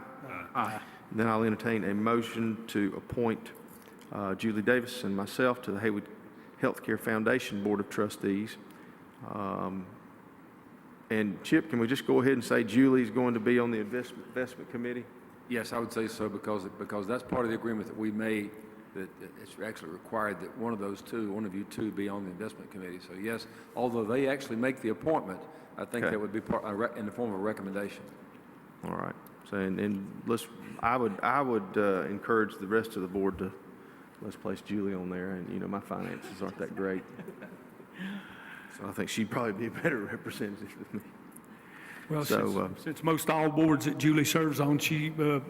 Aye. Then I'll entertain a motion to appoint Julie Davis and myself to the Haywood Healthcare Foundation Board of Trustees. And Chip, can we just go ahead and say Julie's going to be on the investment committee? Yes, I would say so because that's part of the agreement that we made, that it's actually required that one of you two be on the investment committee. So yes, although they actually make the appointment, I think Okay. that would be in the form of a recommendation. All right. So, I would encourage the rest of the board to, let's place Julie on there. And, my finances aren't that great. So I think she'd probably be a better representative than me. Well, So, since most all boards that Julie serves on, she wears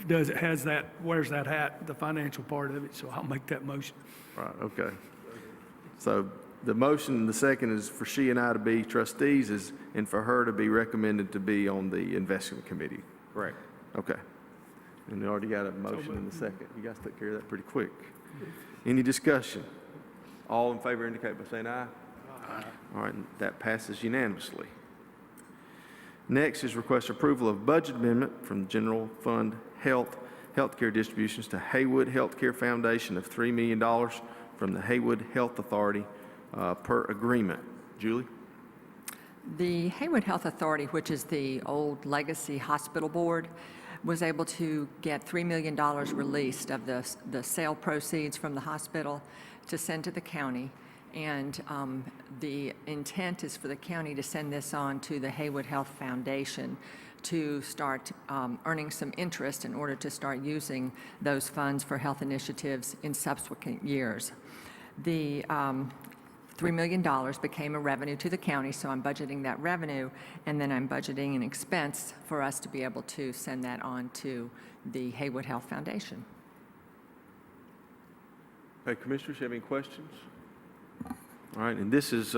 that hat, the financial part of it, so I'll make that motion. Right, okay. So the motion, the second is for she and I to be trustees and for her to be recommended to be on the investment committee. Correct. Okay. And we already got a motion in the second. You guys took care of that pretty quick. Any discussion? All in favor indicate by saying aye. Aye. All right, that passes unanimously. Next is request approval of budget amendment from General Fund Healthcare Distributions to Haywood Healthcare Foundation of $3 million from the Haywood Health Authority per agreement. Julie? The Haywood Health Authority, which is the old Legacy Hospital Board, was able to get $3 million released of the sale proceeds from the hospital to send to the county. And the intent is for the county to send this on to the Haywood Health Foundation to start earning some interest in order to start using those funds for health initiatives in subsequent years. The $3 million became a revenue to the county, so I'm budgeting that revenue, and then I'm budgeting an expense for us to be able to send that on to the Haywood Health Foundation. Okay, Commissioners, you have any questions? All right, and this is,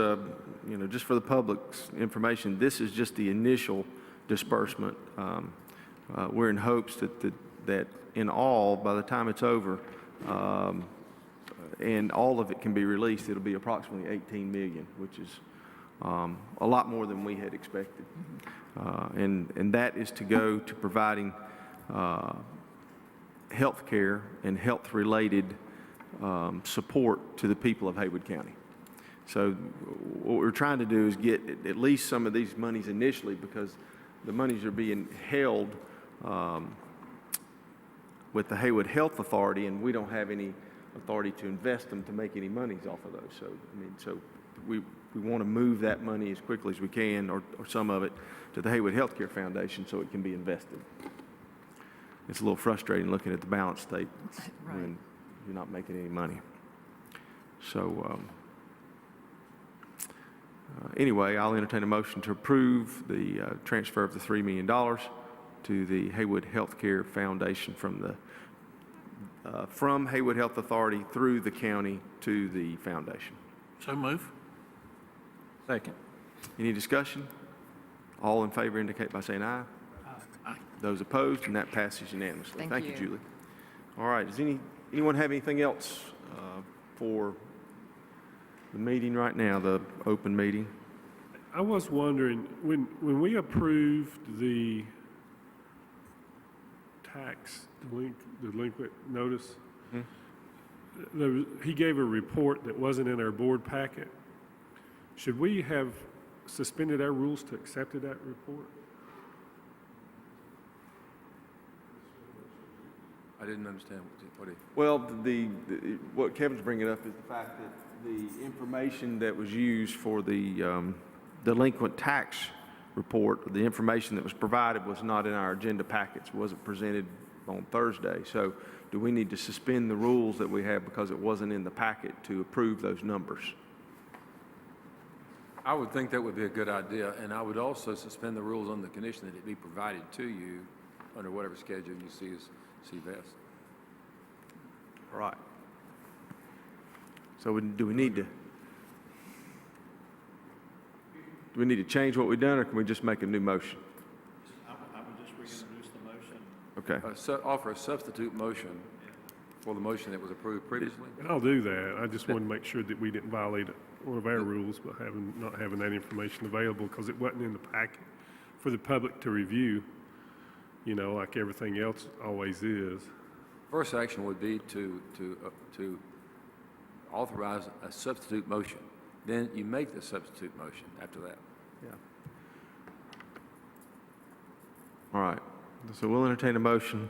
just for the public's information, this is just the initial disbursement. We're in hopes that in all, by the time it's over, and all of it can be released, it'll be approximately $18 million, which is a lot more than we had expected. And that is to go to providing health care and health-related support to the people of Haywood County. So what we're trying to do is get at least some of these monies initially, because the monies are being held with the Haywood Health Authority, and we don't have any authority to invest them to make any monies off of those. So, we want to move that money as quickly as we can, or some of it, to the Haywood Healthcare Foundation so it can be invested. It's a little frustrating looking at the balance state when you're not making any money. So anyway, I'll entertain a motion to approve the transfer of the $3 million to the Haywood Healthcare Foundation from Haywood Health Authority through the county to the foundation. So move. Second. Any discussion? All in favor indicate by saying aye. Aye. Those opposed, and that passes unanimously. Thank you, you. Julie. All right, does anyone have anything else for the meeting right now, the open meeting? I was wondering, when we approved the tax delinquent notice, he gave a report that wasn't in our board packet. Should we have suspended our rules to accepted that report? I didn't understand what he... Well, what Kevin's bringing up is the fact that the information that was used for the delinquent tax report, the information that was provided was not in our agenda packets, wasn't presented on Thursday. So do we need to suspend the rules that we have because it wasn't in the packet to approve those numbers? I would think that would be a good idea, and I would also suspend the rules on the condition that it be provided to you under whatever schedule you see best. All right. So do we need to change what we've done, or can we just make a new motion? I would just reintroduce the motion. Okay. Offer a substitute motion for the motion that was approved previously. And I'll do that. I just wanted to make sure that we didn't violate one of our rules by not having that information available, because it wasn't in the packet for the public to review, like everything else always is. First action would be to authorize a substitute motion. Then you make the substitute motion after that. Yeah. All right. So we'll entertain a motion.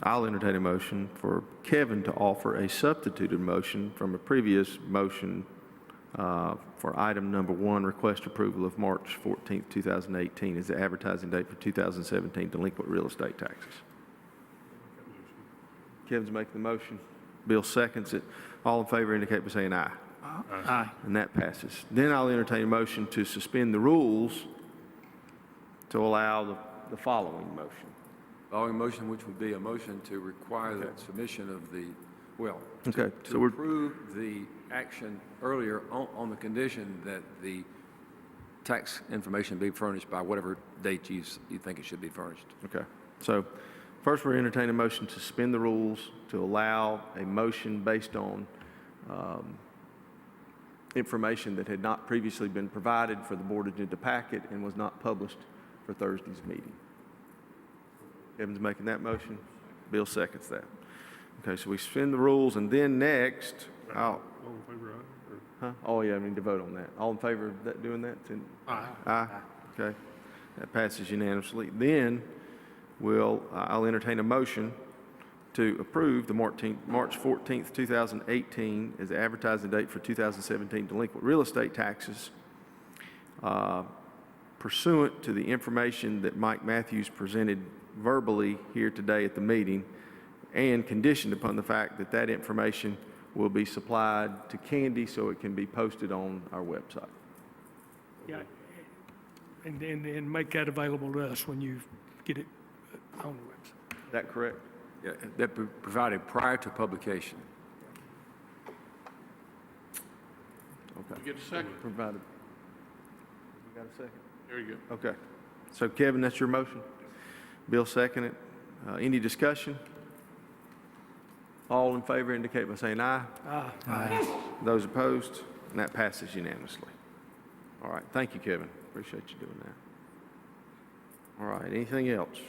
I'll entertain a motion for Kevin to offer a substituted motion from a previous motion for item number 1, request approval of March 14th, 2018 as the advertising date for 2017 delinquent real estate taxes. Kevin's making the motion. Bill seconds it. All in favor indicate by saying aye. Aye. And that passes. Then I'll entertain a motion to suspend the rules to allow the following motion. Following motion, which would be a motion to require the submission of the, Okay, so to we're, approve the action earlier on the condition that the tax information be furnished by whatever date you think it should be furnished. okay. So first, we're entertaining a motion to suspend the rules to allow a motion based on information that had not previously been provided for the board agenda packet and was not published for Thursday's meeting. Kevin's making that motion. Bill seconds that. Okay, so we suspend the rules, and then next, All in favor, aye? Or- oh yeah, I need to vote on that. All in favor of that, doing that? Aye. Aye. Okay, that passes unanimously. Then I'll entertain a motion to approve the March 14th, 2018 as the advertising date for 2017 delinquent real estate taxes pursuant to the information that Mike Matthews presented verbally here today at the meeting, and conditioned upon the fact that that information will be supplied to Candy so it can be posted on our website. Yeah, and make that available to us when you get it on the website. Is that correct? Yeah, that be provided prior to publication. Okay. You get a second? Provided. You got a second? There you go. Okay. So Kevin, that's your motion? Bill seconded. Any discussion? All in favor indicate by saying aye. Aye. Those opposed? And that passes unanimously. All right. Thank you, Kevin. Appreciate you doing that. All right. Anything else?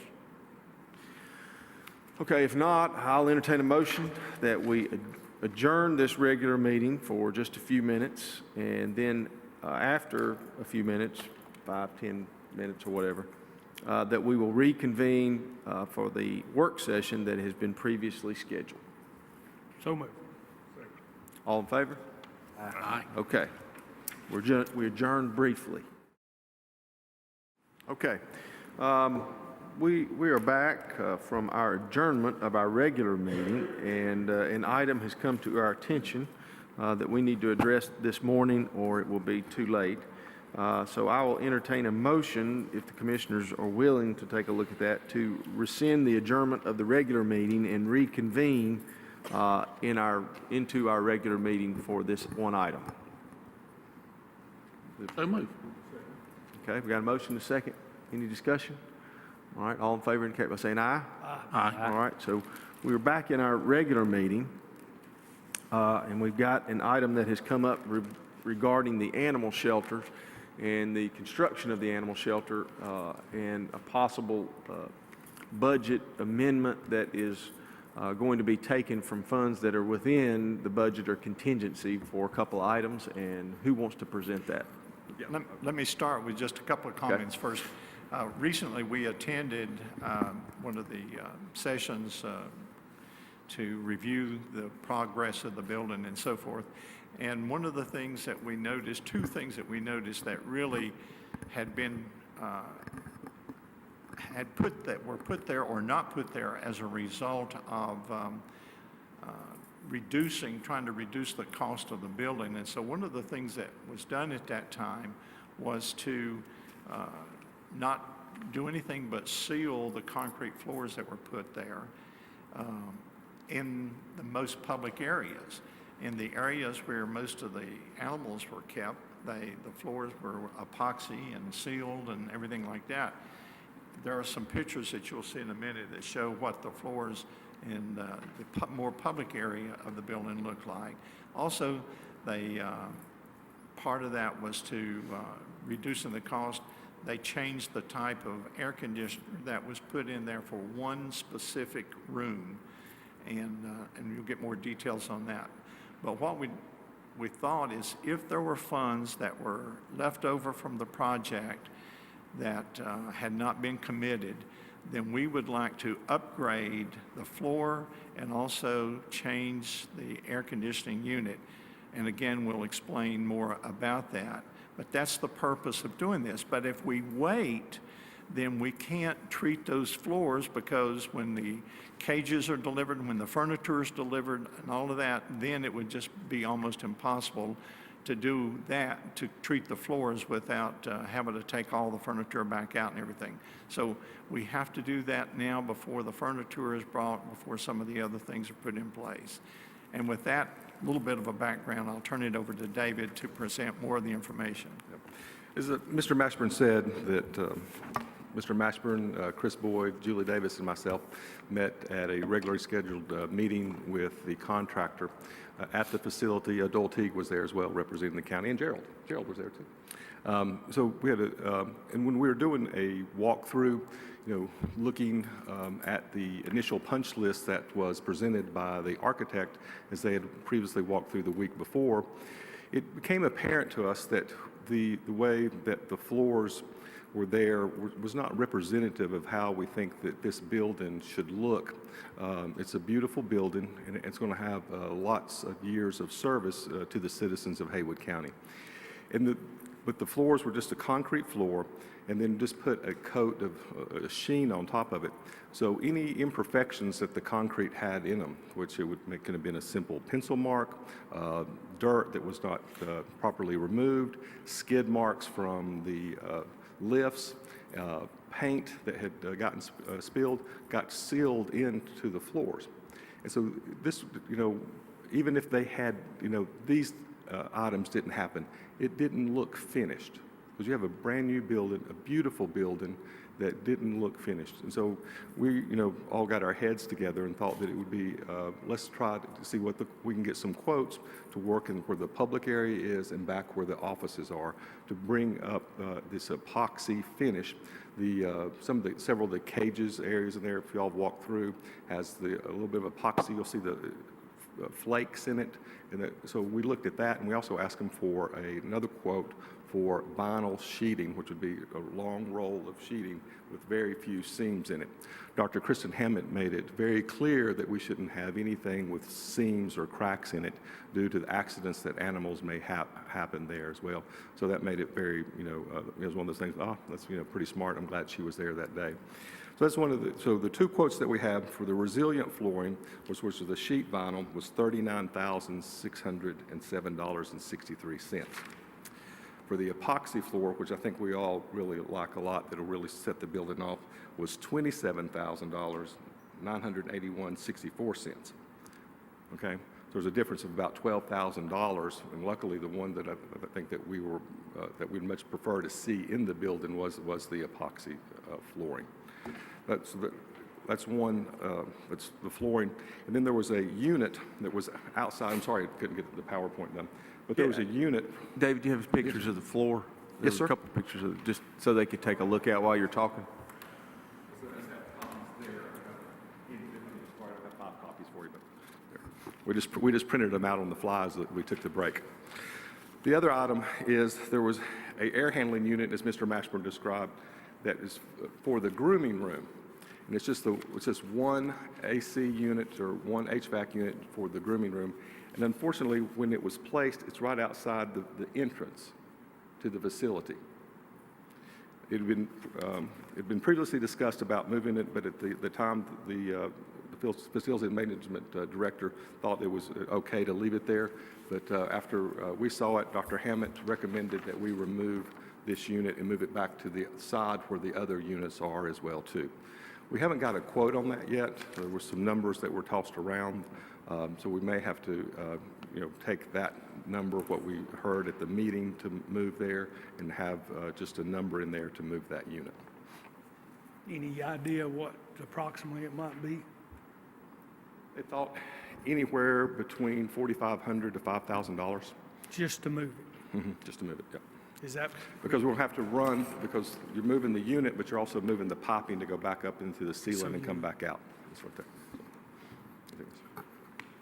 Okay, if not, I'll entertain a motion that we adjourn this regular meeting for just a few minutes, and then after a few minutes, 5, 10 minutes or whatever, that we will reconvene for the work session that has been previously scheduled. So moved. All in favor? Aye. Okay. We adjourned briefly. Okay. We are back from our adjournment of our regular meeting, and an item has come to our attention that we need to address this morning, or it will be too late. So I will entertain a motion, if the commissioners are willing to take a look at that, to rescind the adjournment of the regular meeting and reconvene into our regular meeting for this one item. So move. Okay, we got a motion to second. Any discussion? All right, all in favor indicate by saying aye. Aye. All right, so we're back in our regular meeting, and we've got an item that has come up regarding the animal shelters and the construction of the animal shelter, and a possible budget amendment that is going to be taken from funds that are within the budget or contingency for a couple of items. And who wants to present that? Let me start with just a couple of comments first. Recently, we attended one of the sessions to review the progress of the building and so forth. And one of the things that we noticed, two things that we noticed that really had been were put there or not put there as a result of trying to reduce the cost of the building. And so one of the things that was done at that time was to not do anything but seal the concrete floors that were put there in the most public areas. In the areas where most of the animals were kept, the floors were epoxy and sealed and everything like that. There are some pictures that you'll see in a minute that show what the floors in the more public area of the building looked like. Also, part of that was to reducing the cost. They changed the type of air conditioner that was put in there for one specific room, and you'll get more details on that. But what we thought is, if there were funds that were left over from the project that had not been committed, then we would like to upgrade the floor and also change the air conditioning unit. And again, we'll explain more about that. But that's the purpose of doing this. But if we wait, then we can't treat those floors, because when the cages are delivered, when the furniture is delivered and all of that, then it would just be almost impossible to do that, to treat the floors without having to take all the furniture back out and everything. So we have to do that now before the furniture is brought, before some of the other things are put in place. And with that little bit of a background, I'll turn it over to David to present more of the information. As Mr. Mashburn said, that Mr. Mashburn, Chris Boyd, Julie Davis, and myself met at a regularly scheduled meeting with the contractor at the facility. Dole Teague was there as well, representing the county, and Gerald. Gerald was there too. So we had and when we were doing a walkthrough, looking at the initial punch list that was presented by the architect as they had previously walked through the week before, it became apparent to us that the way that the floors were there was not representative of how we think that this building should look. It's a beautiful building, and it's going to have lots of years of service to the citizens of Haywood County. But the floors were just a concrete floor, and then just put a coat of a sheen on top of it. So any imperfections that the concrete had in them, which could have been a simple pencil mark, dirt that was not properly removed, skid marks from the lifts, paint that had gotten spilled, got sealed into the floors. And so this, even if they had, these items didn't happen, it didn't look finished. Because you have a brand new building, a beautiful building that didn't look finished. And so we, all got our heads together and thought that it would be, let's try to see what we can get some quotes to work in where the public area is and back where the offices are, to bring up this epoxy finish. Several of the cages areas in there, if y'all walk through, has a little bit of epoxy. You'll see the flakes in it. So we looked at that, and we also asked them for another quote for vinyl sheeting, which would be a long roll of sheeting with very few seams in it. Dr. Kristen Hammett made it very clear that we shouldn't have anything with seams or cracks in it due to the accidents that animals may happen there as well. So that made it very, it was one of those things, that's, pretty smart. I'm glad she was there that day. So that's so the two quotes that we have for the resilient flooring, which was the sheet vinyl, was $39,607.63. For the epoxy floor, which I think we all really like a lot, that'll really set the building off, was $27,981.64. Okay, so there's a difference of about $12,000, and luckily the one that I think that that we'd much prefer to see in the building was the epoxy flooring. That's one, that's the flooring. And then there was a unit that was outside. I'm sorry I couldn't get the PowerPoint done. But there was a unit. David, do you have pictures of the floor? Yes, sir. A couple pictures of it, just so they could take a look at while you're talking. We just printed them out on the flies that we took the break. The other item is there was a air handling unit, as Mr. Mashburn described, that is for the grooming room. And it's just one AC unit or one HVAC unit for the grooming room. And unfortunately, when it was placed, it's right outside the entrance to the facility. It had been previously discussed about moving it, but at the time, the facility management director thought it was okay to leave it there. But after we saw it, Dr. Hammett recommended that we remove this unit and move it back to the side where the other units are as well, too. We haven't got a quote on that yet. There were some numbers that were tossed around, so we may have to, take that number, what we heard at the meeting, to move there and have just a number in there to move that unit. Any idea what approximately it might be? They thought anywhere between $4,500 to $5,000. Just to move it? Just to move it, yeah. Is that? Because we'll have to run, because you're moving the unit, but you're also moving the piping to go back up into the ceiling and come back out. That's what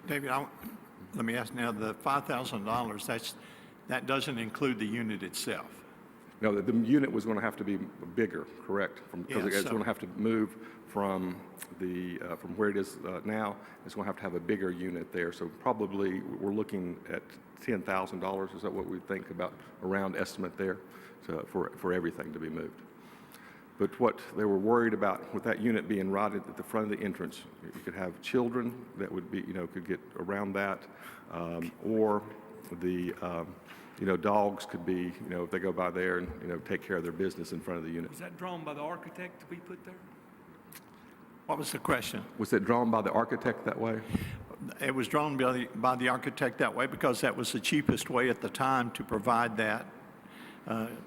David, let me ask now, the $5,000, that doesn't include the unit itself? No, the unit was going to have to be bigger, correct? Because Yeah, it's so- going to have to move from from where it is now. It's going to have a bigger unit there. So probably we're looking at $10,000. Is that what we think about around estimate there for everything to be moved? But what they were worried about with that unit being right at the front of the entrance, you could have children that would be, could get around that, or the dogs could be, if they go by there and, take care of their business in front of the unit. Was that drawn by the architect to be put there? What was the question? Was it drawn by the architect that way? It was drawn by the architect that way because that was the cheapest way at the time to provide that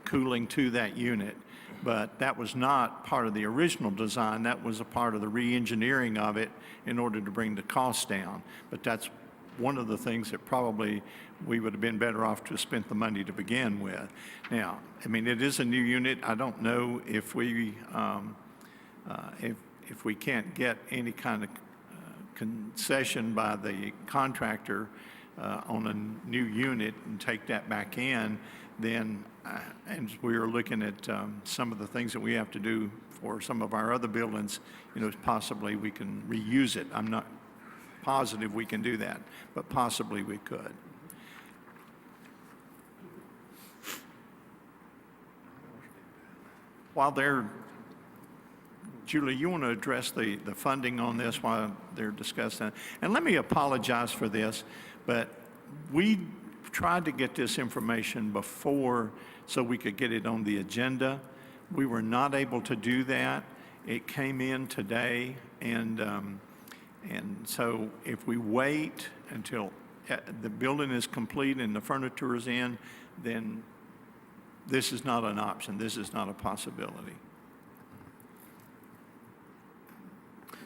cooling to that unit. But that was not part of the original design. That was a part of the re-engineering of it in order to bring the cost down. But that's one of the things that probably we would have been better off to have spent the money to begin with. Now, I mean, it is a new unit. I don't know if we if we can't get any kind of concession by the contractor on a new unit and take that back in, then, and we are looking at some of the things that we have to do for some of our other buildings, possibly we can reuse it. I'm not positive we can do that, but possibly we could. While they're, Julie, you want to address the funding on this while they're discussing? And let me apologize for this, but we tried to get this information before so we could get it on the agenda. We were not able to do that. It came in today, and so if we wait until the building is complete and the furniture is in, then this is not an option. This is not a possibility.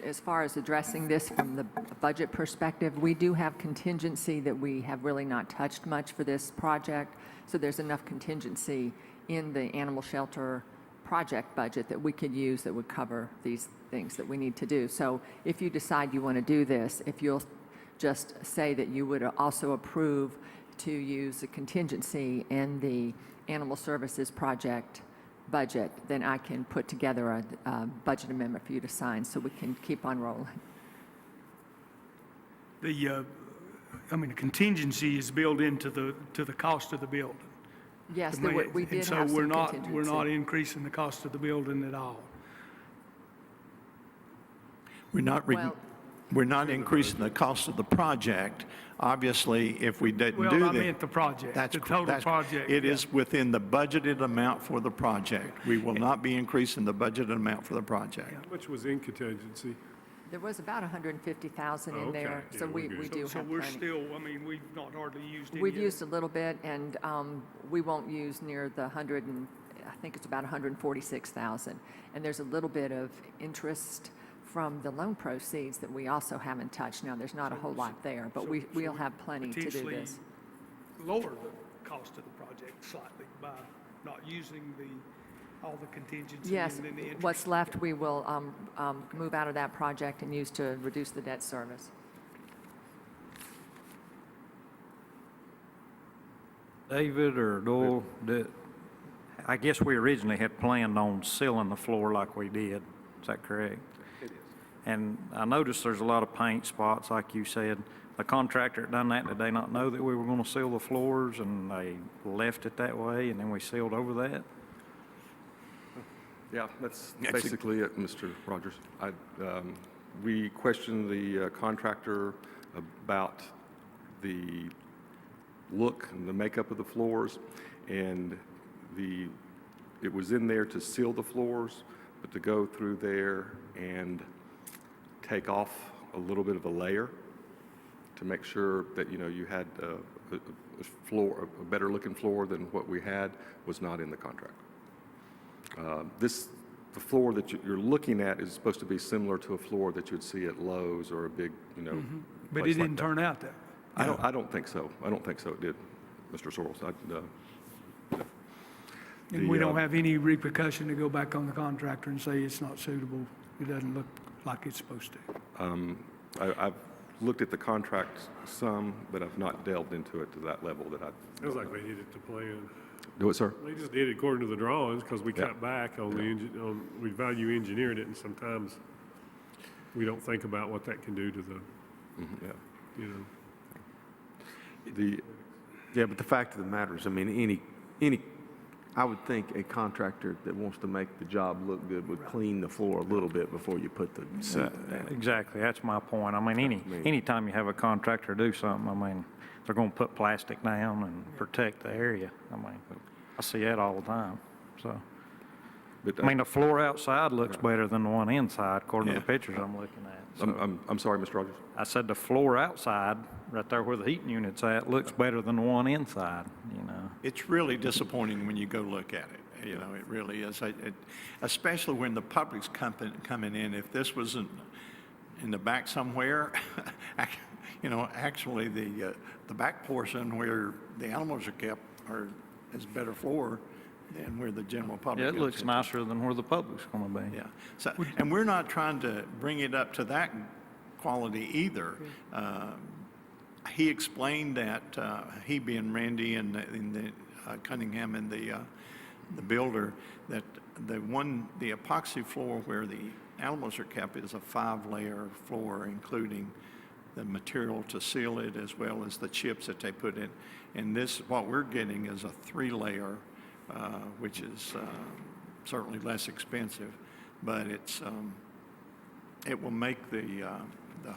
As far as addressing this from the budget perspective, we do have contingency that we have really not touched much for this project. So there's enough contingency in the animal shelter project budget that we could use that would cover these things that we need to do. So if you decide you want to do this, if you'll just say that you would also approve to use a contingency in the animal services project budget, then I can put together a budget amendment for you to sign so we can keep on rolling. The contingency is built into the cost of the building. Yes, The there ma- we did and so have some we're contingency. not increasing the cost of the building at all. We're not, Well- we're not increasing the cost of the project. Obviously, if we didn't do that. Well, I meant the project, That's the cor- total that's- project. It is within the budgeted amount for the project. We will not be increasing the budgeted amount for the project. Which was in contingency. There was about 150,000 in Oh, okay. there, so Yeah, we're we good. do So have we're plenty. still, we've not hardly used any. We've of it. used a little bit, and we won't use near the 100, and I think it's about 146,000. And there's a little bit of interest from the loan proceeds that we also haven't touched. Now, there's not a whole lot there, but we'll have plenty to do Potentially this. lower the cost of the project slightly by not using all the contingency Yes, and then the interest. what's left, we will move out of that project and use to reduce the debt service. David or Doyle, I guess we originally had planned on sealing the floor like we did. Is that correct? It is. And I noticed there's a lot of paint spots, like you said. The contractor that done that, did they not know that we were going to seal the floors, and they left it that way, and then we sealed over that? Yeah, that's basically it, Mr. Rogers. We questioned the contractor about the look and the makeup of the floors, and it was in there to seal the floors, but to go through there and take off a little bit of a layer to make sure that, you had a floor, a better looking floor than what we had, was not in the contract. The floor that you're looking at is supposed to be similar to a floor that you'd see at Lowe's or a big, But place it like didn't that. turn out that. I don't think so. I don't think so it did, Mr. Sorrells. And we don't have any repercussion to go back on the contractor and say it's not suitable. It doesn't look like it's supposed to. I've looked at the contract some, but I've not delved into it to that level that I. Sounds like they did it to plan. Do it, sir? They just did it according to the drawings, because we Yeah. cut back on we value engineered it, and sometimes we don't think about what that can do to the, Yeah. Yeah, but the fact of the matter is, I would think a contractor that wants to make the job look good would clean the floor a little bit before you put the cement down. Exactly, that's my point. Anytime you have a contractor do something, they're going to put plastic down and protect the area. I see that all the time, so. But, The floor outside looks better than the one inside, according to the pictures I'm looking at. So, I'm sorry, Mr. Rogers? I said the floor outside, right there where the heating unit's at, looks better than the one inside, It's really disappointing when you go look at it. It really is. Especially when the public's coming in. If this was in the back somewhere, actually the back portion where the animals are kept is better floor than where the general public Yeah, is. it looks nicer than where the public's going to be. Yeah. So, and we're not trying to bring it up to that quality either. He explained that, he being Randy and Cunningham and the builder, that the epoxy floor where the animals are kept is a 5-layer floor, including the material to seal it as well as the chips that they put in. And what we're getting is a 3-layer, which is certainly less expensive, but it will make the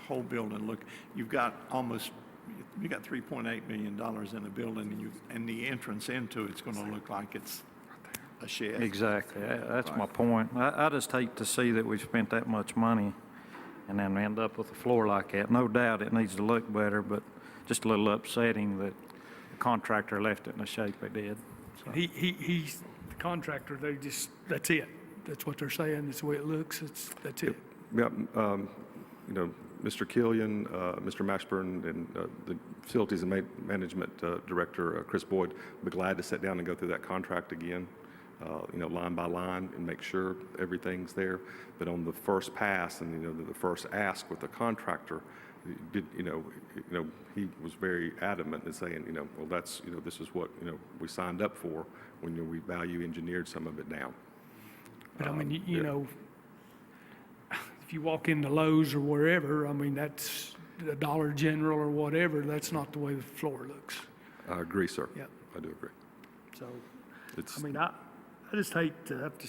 whole building look. You've got $3.8 million in the building, and the entrance into it's going to look like it's a shed. Exactly, that's my point. I just hate to see that we spent that much money and then end up with a floor like that. No doubt it needs to look better, but just a little upsetting that the contractor left it in the shape it did. So. He's the contractor, that's it. That's what they're saying, that's the way it looks, that's it. Yeah, Mr. Killian, Mr. Mashburn, and the Facilities and Management Director, Chris Boyd, will be glad to sit down and go through that contract again, line by line, and make sure everything's there. But on the first pass and, the first ask with the contractor, he was very adamant in saying, well, that's, this is what, we signed up for when we value engineered some of it down. But I mean, you Yeah. know, if you walk into Lowe's or wherever, I mean, that's the Dollar General or whatever, that's not the way the floor looks. I agree, sir. Yep. I do agree. So, It's, I mean, I just hate to have to,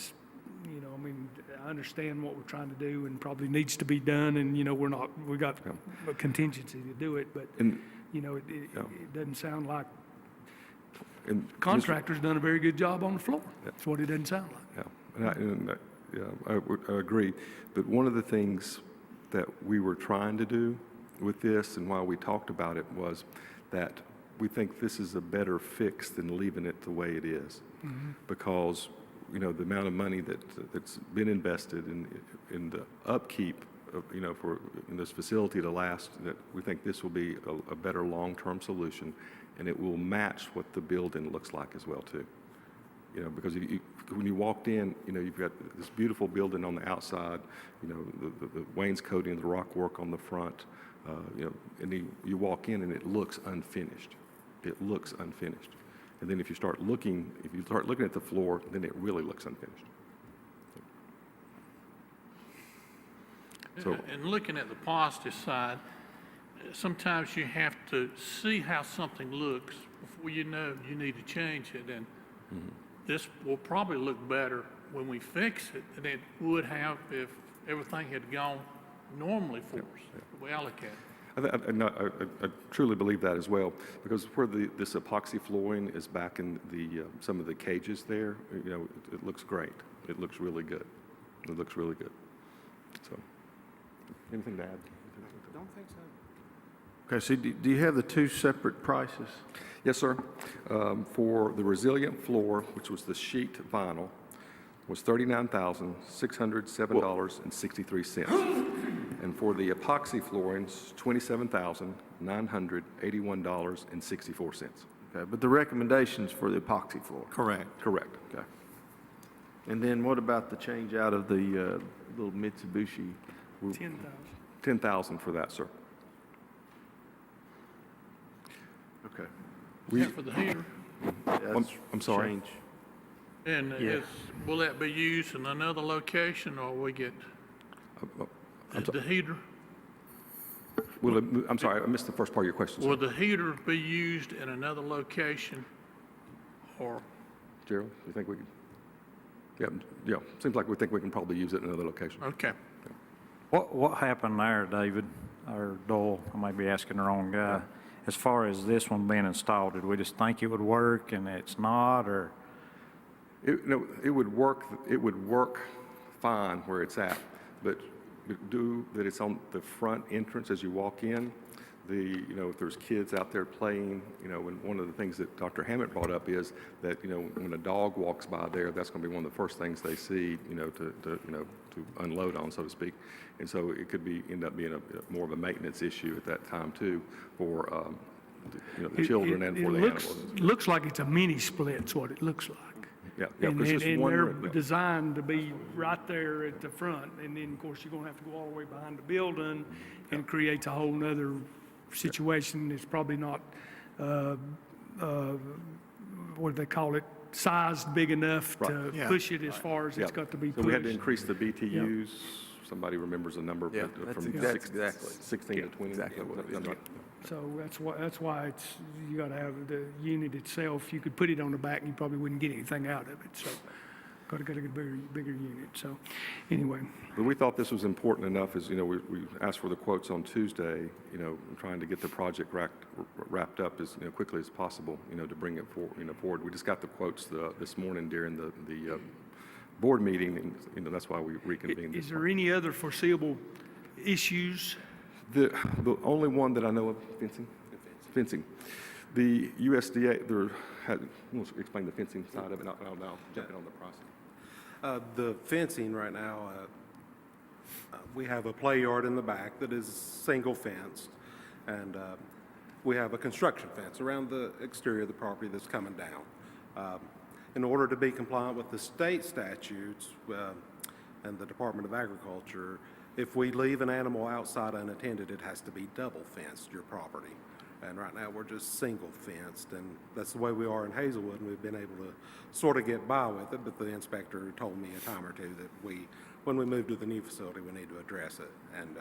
I mean, I understand what we're trying to do and probably needs to be done, and, we got a contingency to do it, but, and, it doesn't sound like and contractor's done a very good job on the floor. That's what it doesn't sound like. Yeah, I agree. But one of the things that we were trying to do with this, and why we talked about it, was that we think this is a better fix than leaving it the way it is. Because, the amount of money that's been invested in the upkeep of, in this facility to last, that we think this will be a better long-term solution, and it will match what the building looks like as well, too. Because when you walked in, you've got this beautiful building on the outside, the wainscoting, the rock work on the front, and you walk in and it looks unfinished. It looks unfinished. And then if you start looking at the floor, then it really looks unfinished. So, And looking at the positive side, sometimes you have to see how something looks before you know you need to change it. And this will probably look better when we fix it than it would have if everything had gone normally for us, the way I look at it. I truly believe that as well, because where this epoxy flooring is back in some of the cages there, it looks great. It looks really good. It looks really good. So, anything to add? Don't think so. Okay, so do you have the two separate prices? Yes, sir. For the resilient floor, which was the sheet vinyl, was $39,607.63. And for the epoxy floorings, $27,981.64. Okay, but the recommendations for the epoxy floor? Correct. Correct. Okay. And then what about the change out of the little Mitsubishi? 10,000. $10,000 for that, sir. Okay. Yeah, for the heater. I'm sorry. Change. And will that be used in another location, or we get the heater? I'm sorry, I missed the first part of your question, sir. Will the heater be used in another location, or? Gerald, you think we could? Yeah, seems like we think we can probably use it in another location. Okay. What happened there, David, or Doyle, I might be asking the wrong guy, as far as this one being installed, did we just think it would work and it's not, or? It would work fine where it's at, but due that it's on the front entrance as you walk in, if there's kids out there playing, and one of the things that Dr. Hammett brought up is that, when a dog walks by there, that's going to be one of the first things they see, to unload on, so to speak. And so it could end up being more of a maintenance issue at that time too for, the children and for the animals. It looks like it's a mini split's what it looks like. Yeah, And it's just one they're room, yeah. designed to be right there at the front, and then, of course, you're gonna have to go all the way behind the building, and creates a whole nother situation. It's probably not, what do they call it, sized big enough to Yeah. push it as far as it's Yeah. got to be So pushed. we had to increase the BTUs. Somebody remembers the number Yeah, from that's 16 to 20. exactly what it is. So that's why you gotta have the unit itself. You could put it on the back and you probably wouldn't get anything out of it, so gotta get a bigger unit, so, anyway. But we thought this was important enough, as, we asked for the quotes on Tuesday, trying to get the project wrapped up as, quickly as possible, to bring it forward. We just got the quotes this morning during the board meeting, and, that's why we reconvened this. Is there any other foreseeable issues? The only one that I know of, fencing. The USDA, we'll explain the fencing side of it, I'll jump in on the process. The fencing right now, we have a play yard in the back that is single fenced, and we have a construction fence around the exterior of the property that's coming down. In order to be compliant with the state statutes and the Department of Agriculture, if we leave an animal outside unattended, it has to be double fenced, your property. And right now, we're just single fenced, and that's the way we are in Hazelwood, and we've been able to sort of get by with it, but the inspector told me a time or two that when we move to the new facility, we need to address it. And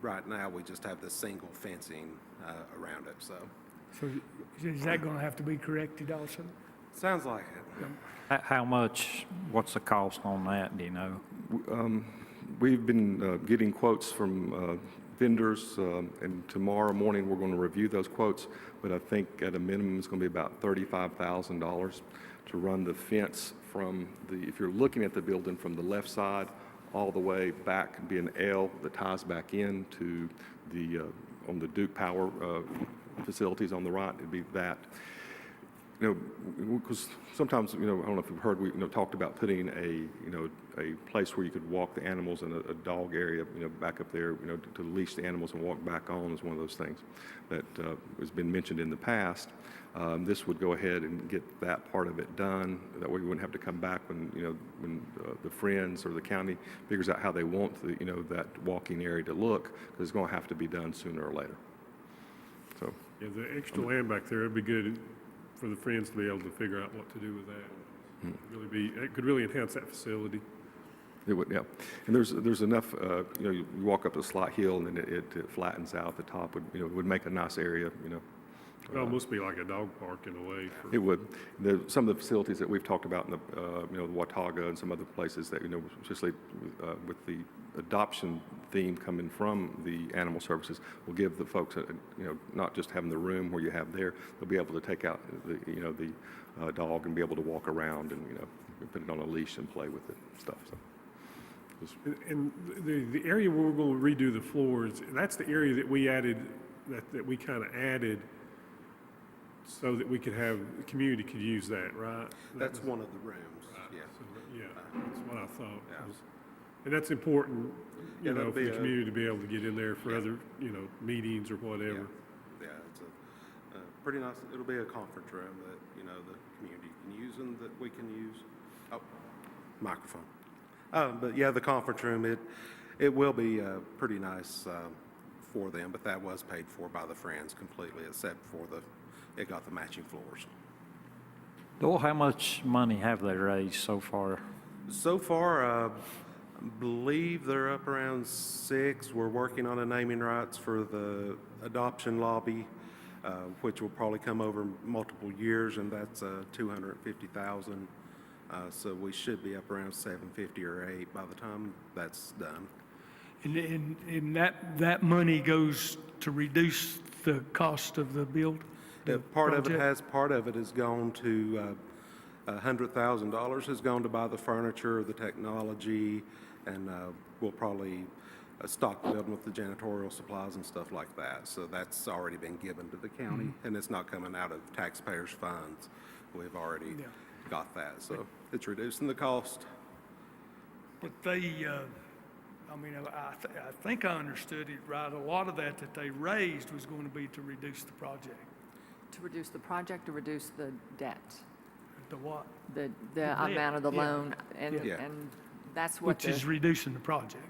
right now, we just have this single fencing around it, so. So is that going to have to be corrected also? Sounds like it. How much, what's the cost on that, do you know? We've been getting quotes from vendors, and tomorrow morning, we're going to review those quotes, but I think at a minimum, it's going to be about $35,000 to run the fence from if you're looking at the building from the left side all the way back, be an L that ties back in to on the Duke Power facilities on the right, it'd be that. Because sometimes, I don't know if you've heard, we talked about putting a place where you could walk the animals in a dog area, back up there, to leash the animals and walk back on is one of those things that has been mentioned in the past. This would go ahead and get that part of it done. That way we wouldn't have to come back when the Friends or the county figures out how they want that walking area to look, because it's going to have to be done sooner or later. So. Yeah, the extra land back there, it'd be good for the Friends to be able to figure out what to do with that. It could really enhance that facility. It would, yeah. And there's enough, you walk up a slight hill and then it flattens out. The top would make a nice area, It'd almost be like a dog park in a way. It would. Some of the facilities that we've talked about in the Watauga and some other places that, especially with the adoption theme coming from the animal services, will give the folks, not just having the room where you have there, they'll be able to take out the dog and be able to walk around and, put it on a leash and play with it and stuff. So. And the area where we're going to redo the floors, that's the area that we added, that we kind of added so that we could have, the community could use that, right? That's one of the rooms, yeah. Yeah, that's what I thought. And that's important, Yeah, for that'll the be a- community to be able to get in there for other, meetings or whatever. Yeah, it's a pretty nice, it'll be a conference room that, the community can use and that we can use. Oh, microphone. But yeah, the conference room, it will be pretty nice for them, but that was paid for by the Friends completely, except for it got the matching floors. Well, how much money have they raised so far? So far, I believe they're up around 6. We're working on a naming rights for the adoption lobby, which will probably come over multiple years, and that's $250,000. So we should be up around 750 or 8 by the time that's done. And that money goes to reduce the cost of the build? Part of it has gone to, $100,000 has gone to buy the furniture, the technology, and we'll probably stock the building with the janitorial supplies and stuff like that. So that's already been given to the county, and it's not coming out of taxpayers' funds. We've already got that, so it's reducing the cost. But they, I think I understood it right. A lot of that they raised was going to be to reduce the project. To reduce the project or reduce the debt? The what? The debt, amount of the yeah. loan, and Yeah. and that's what Which is reducing the project.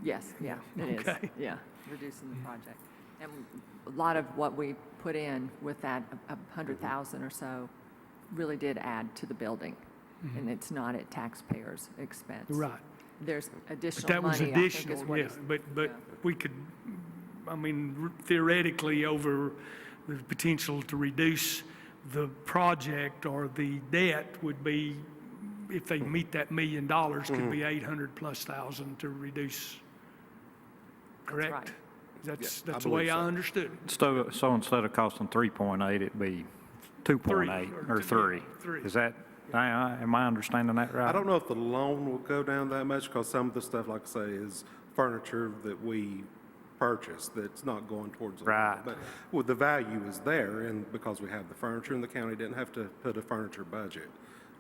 Yes, yeah, it is. Okay. Yeah, reducing the project. And a lot of what we put in with that, 100,000 or so, really did add to the building, and it's not at taxpayers' expense. Right. There's But additional that was money, I think is additional, what yeah. he's- But yeah. we could, theoretically, over the potential to reduce the project or the debt would be, if they meet that $1 million, could be 800,000+ to reduce. Correct? right. That's I the way believe I so. understood it. So instead of costing 3.8, it'd be 2.8 or 3. Three. Is that, am I understanding that right? I don't know if the loan will go down that much, because some of the stuff, like I say, is furniture that we purchased that's not going towards the loan. Right. But well, the value is there, and because we have the furniture, and the county didn't have to put a furniture budget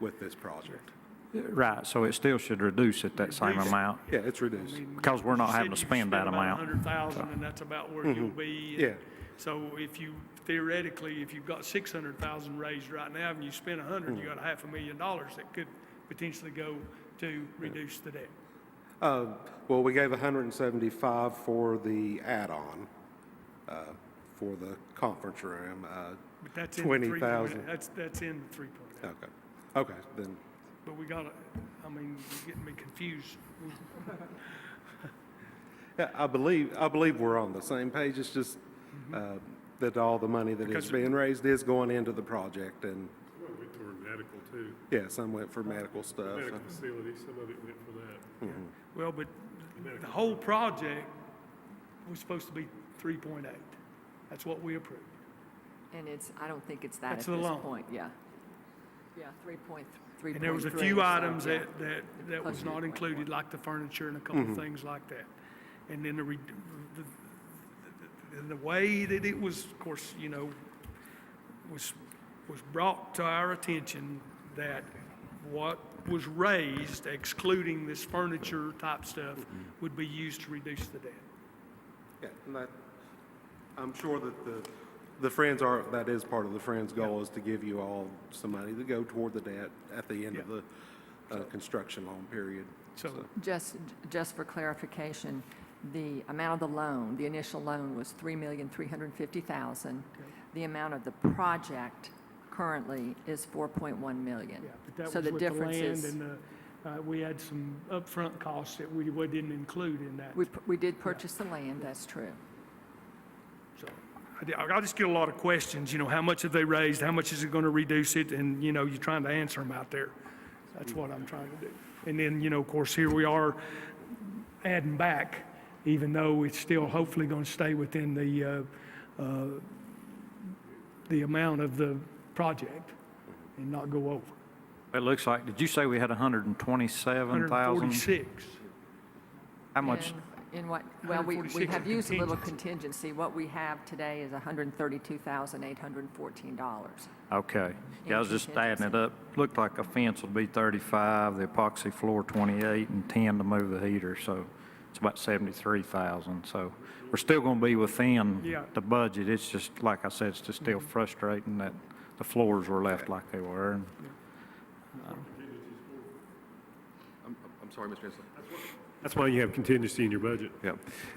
with this project. Right, so it still should reduce it that same Reduce it. amount, Yeah, it's reduced. because we're not You having to said you spend that about amount. 100,000, and that's about where you'll be. Yeah. So if you, theoretically, if you've got 600,000 raised right now, and you spend 100, you got $500,000 that could potentially go to reduce the debt. Well, we gave 175 for the add-on, for the conference room, But that's in the 20,000. That's in the 3.8. Okay, okay, then, But we gotta, I mean, you're getting me confused. yeah, I believe we're on the same page. It's just that all the money that is Because- being raised is going into the project, and, Well, we toward medical too. yeah, some went for medical stuff. Medical facility, some of it went for that. Well, but the whole project was supposed to be 3.8. That's what we approved. And I don't think it's that at That's this the loan. point, yeah. Yeah, 3.3. And there was a few items that was not included, like the furniture and a couple of things like that. And then the way that it was, of course, you know, was brought to our attention that what was raised, excluding this furniture type stuff, would be used to reduce the debt. Yeah, and that, I'm sure that the Friends that is part of the Friends' goal, is to give you all some money to go toward the debt at the end of the construction loan period. So, Just for clarification, the amount of the loan, the initial loan was $3,350,000. The amount of the project currently is $4.1 million. yeah, but that So was the with the difference land is, and we had some upfront costs that we didn't include in that. we did purchase the land, that's true. So I just get a lot of questions, you know, how much have they raised? How much is it going to reduce it? And, you know, you're trying to answer them out there. That's what I'm trying to do. And then, you know, of course, here we are adding back, even though it's still hopefully going to stay within the amount of the project and not go over. It looks like, did you say we had 127,000? 146. How much? And in what, well, we 146 have in used a little contingency. contingency. What we have today is $132,814. Okay. Yeah, I was In just adding it up. Looked like a fence would be 35, the epoxy floor 28, and 10 to move the heater, so it's about 73,000. So we're still going to be within Yeah. the budget. It's just, like I said, it's just still frustrating that the floors were left like they were. And I'm sorry, Mr. Hensley. That's why you have contingency in your budget. Yeah,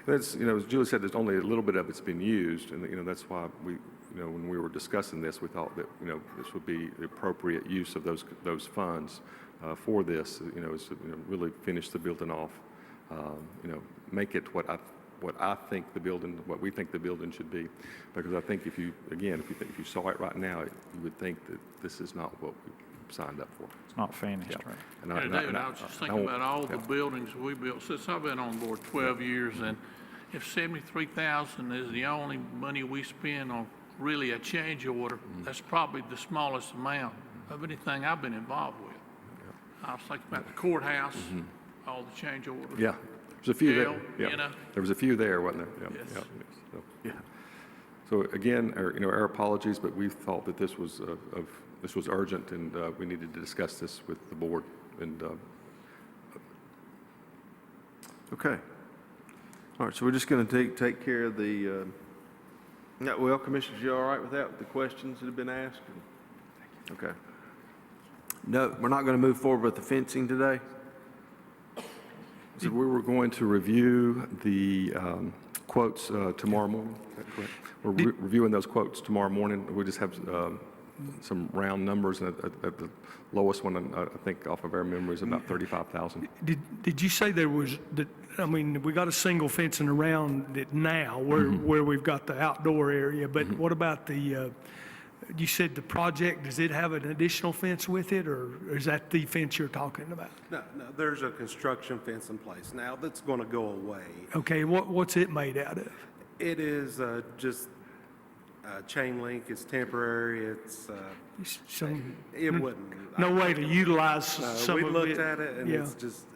that's, you know, as Julie said, there's only a little bit of it's been used, and, you know, that's why we, you know, when we were discussing this, we thought that, you know, this would be the appropriate use of those funds for this, you know, is to, you know, really finish the building off, you know, make it what I think the building, what we think the building should be, because I think if you if you saw it right now, you would think that this is not what we signed up for. it's not finished, Yeah. right? And Yeah, David, I was just thinking about all the buildings we built since I've been on board 12 years, and if 73,000 is the only money we spend on really a change order, that's probably the smallest amount of anything I've been involved with. I was thinking about the courthouse, all the change orders. Yeah, there's a few Jail, there. you know. There was a few there, wasn't there? Yeah, Yes. yeah, so, yeah. So again, you know, our apologies, but we thought that this was this was urgent, and we needed to discuss this with the board. And Okay. All right, so we're just going to take care of the, well, Commissioners, you all right with that, with the questions that have been asked? Okay. No, we're not going to move forward with the fencing today? so we were going to review the quotes tomorrow morning. Is that correct? We're reviewing those quotes tomorrow morning. We just have some round numbers, and at the lowest one, I think off of our memory, is about 35,000. Did you say there was, I mean, we got a single fencing around it now where we've got the outdoor area, but what about you said the project, does it have an additional fence with it, or is that the fence you're talking about? No, there's a construction fence in place now that's going to go away. Okay, what's it made out of? It is just chain link, it's temporary, it's, it wouldn't. No way to utilize some We of it? looked at it, and Yeah.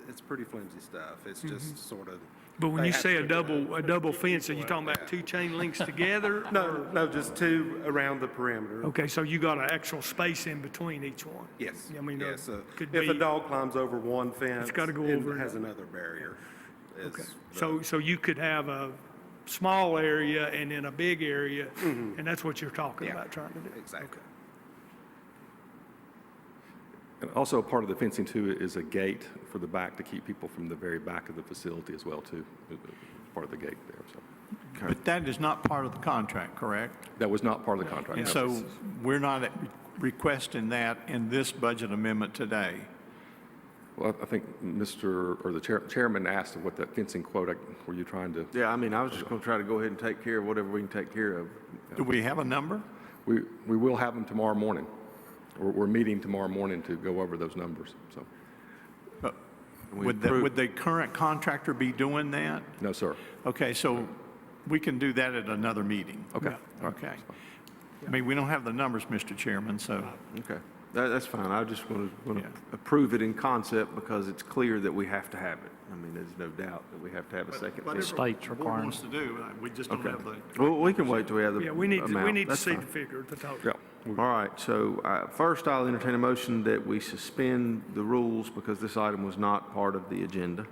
it's pretty flimsy stuff. It's just sort of. But when they you have say to a pick it up. double fence, are you talking about two chain links together? No, just two around the perimeter. Okay, so you got an actual space in between each one? Yes. I mean, yes. could If a be- dog climbs over one fence, gotta go it over has it. another barrier. Okay, It's so you could have a small area and then a big area, and that's what you're talking Yeah. about trying to do? Exactly. Okay. And also, part of the fencing too is a gate for the back to keep people from the very back of the facility as well too, part of the gate there, so. But that is not part of the contract, correct? That was not part of the contract. And no. so we're not requesting that in this budget amendment today. Well, I think the chairman asked what that fencing quote, were you trying to? Yeah, I mean, I was just going to try to go ahead and take care of whatever we can take care of. Do we have a number? We will have them tomorrow morning. We're meeting tomorrow morning to go over those numbers, so. Would the current contractor be doing that? No, sir. Okay, so we can do that at another meeting. Okay. Okay. I mean, we don't have the numbers, Mr. Chairman, so. Okay, that's fine. I just want to Yeah. approve it in concept because it's clear that we have to have it. I mean, there's no doubt that we have to have a second. Whatever state's the board requirement. wants to do, we just don't Okay. have the. Well, we can wait till we have the Yeah, we need amount. to That's see fine. the figure, the total. Yeah. All right, so first I'll entertain a motion that we suspend the rules because this item was not part of the agenda.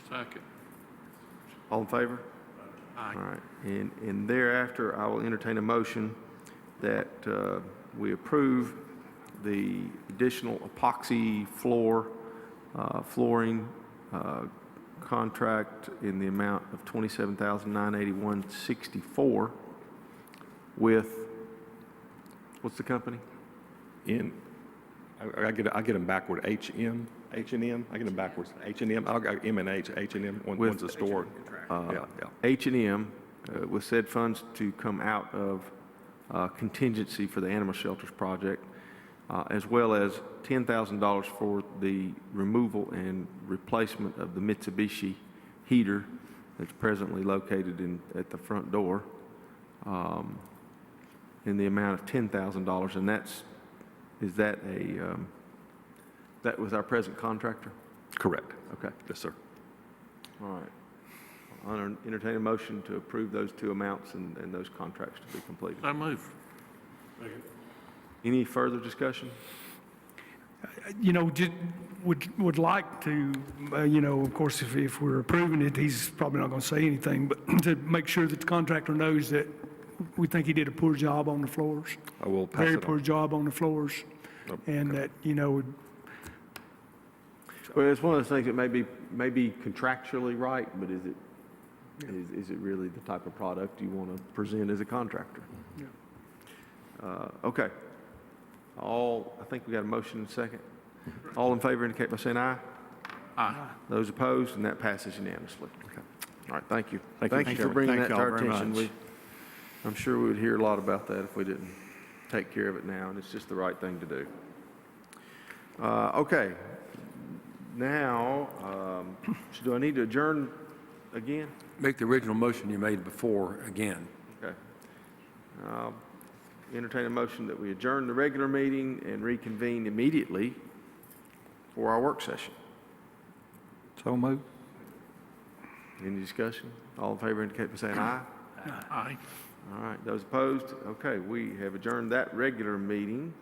Second. All in favor? Aye. All right, and thereafter, I will entertain a motion that we approve the additional epoxy flooring contract in the amount of $27,981.64 with, what's the company? I get them backward, H&M, H&M, I get them backwards, H&M, I got M&H, H&M, one's a store. Yeah. H&M, with said funds to come out of contingency for the animal shelters project, as well as $10,000 for the removal and replacement of the Mitsubishi heater that's presently located at the front door, in the amount of $10,000, and that was our present contractor? Correct. Okay. Yes, sir. All right. I'll entertain a motion to approve those two amounts and those contracts to be completed. So move. Any further discussion? You know, would like to, you know, of course, if we're approving it, he's probably not going to say anything, but to make sure that the contractor knows that we think he did a poor job on the floors. I will pass Very it poor on. job on the floors, and that, you know, Well, it's one of those things that may be contractually right, but is it really the type of product you want to present as a contractor? Okay. I think we got a motion and a second. All in favor indicate by saying aye. Aye. Those opposed, and that passes unanimously. Okay. All right, thank you. Thank you, Thank you for Chairman. bringing Thank that to y'all our very attention. much. I'm sure we would hear a lot about that if we didn't take care of it now, and it's just the right thing to do. Okay. Now, do I need to adjourn again? Make the original motion you made before again. Okay. Entertain a motion that we adjourn the regular meeting and reconvene immediately for our work session. So moved. Any discussion? All in favor indicate by saying aye. Aye. All right, those opposed? Okay, we have adjourned that regular meeting.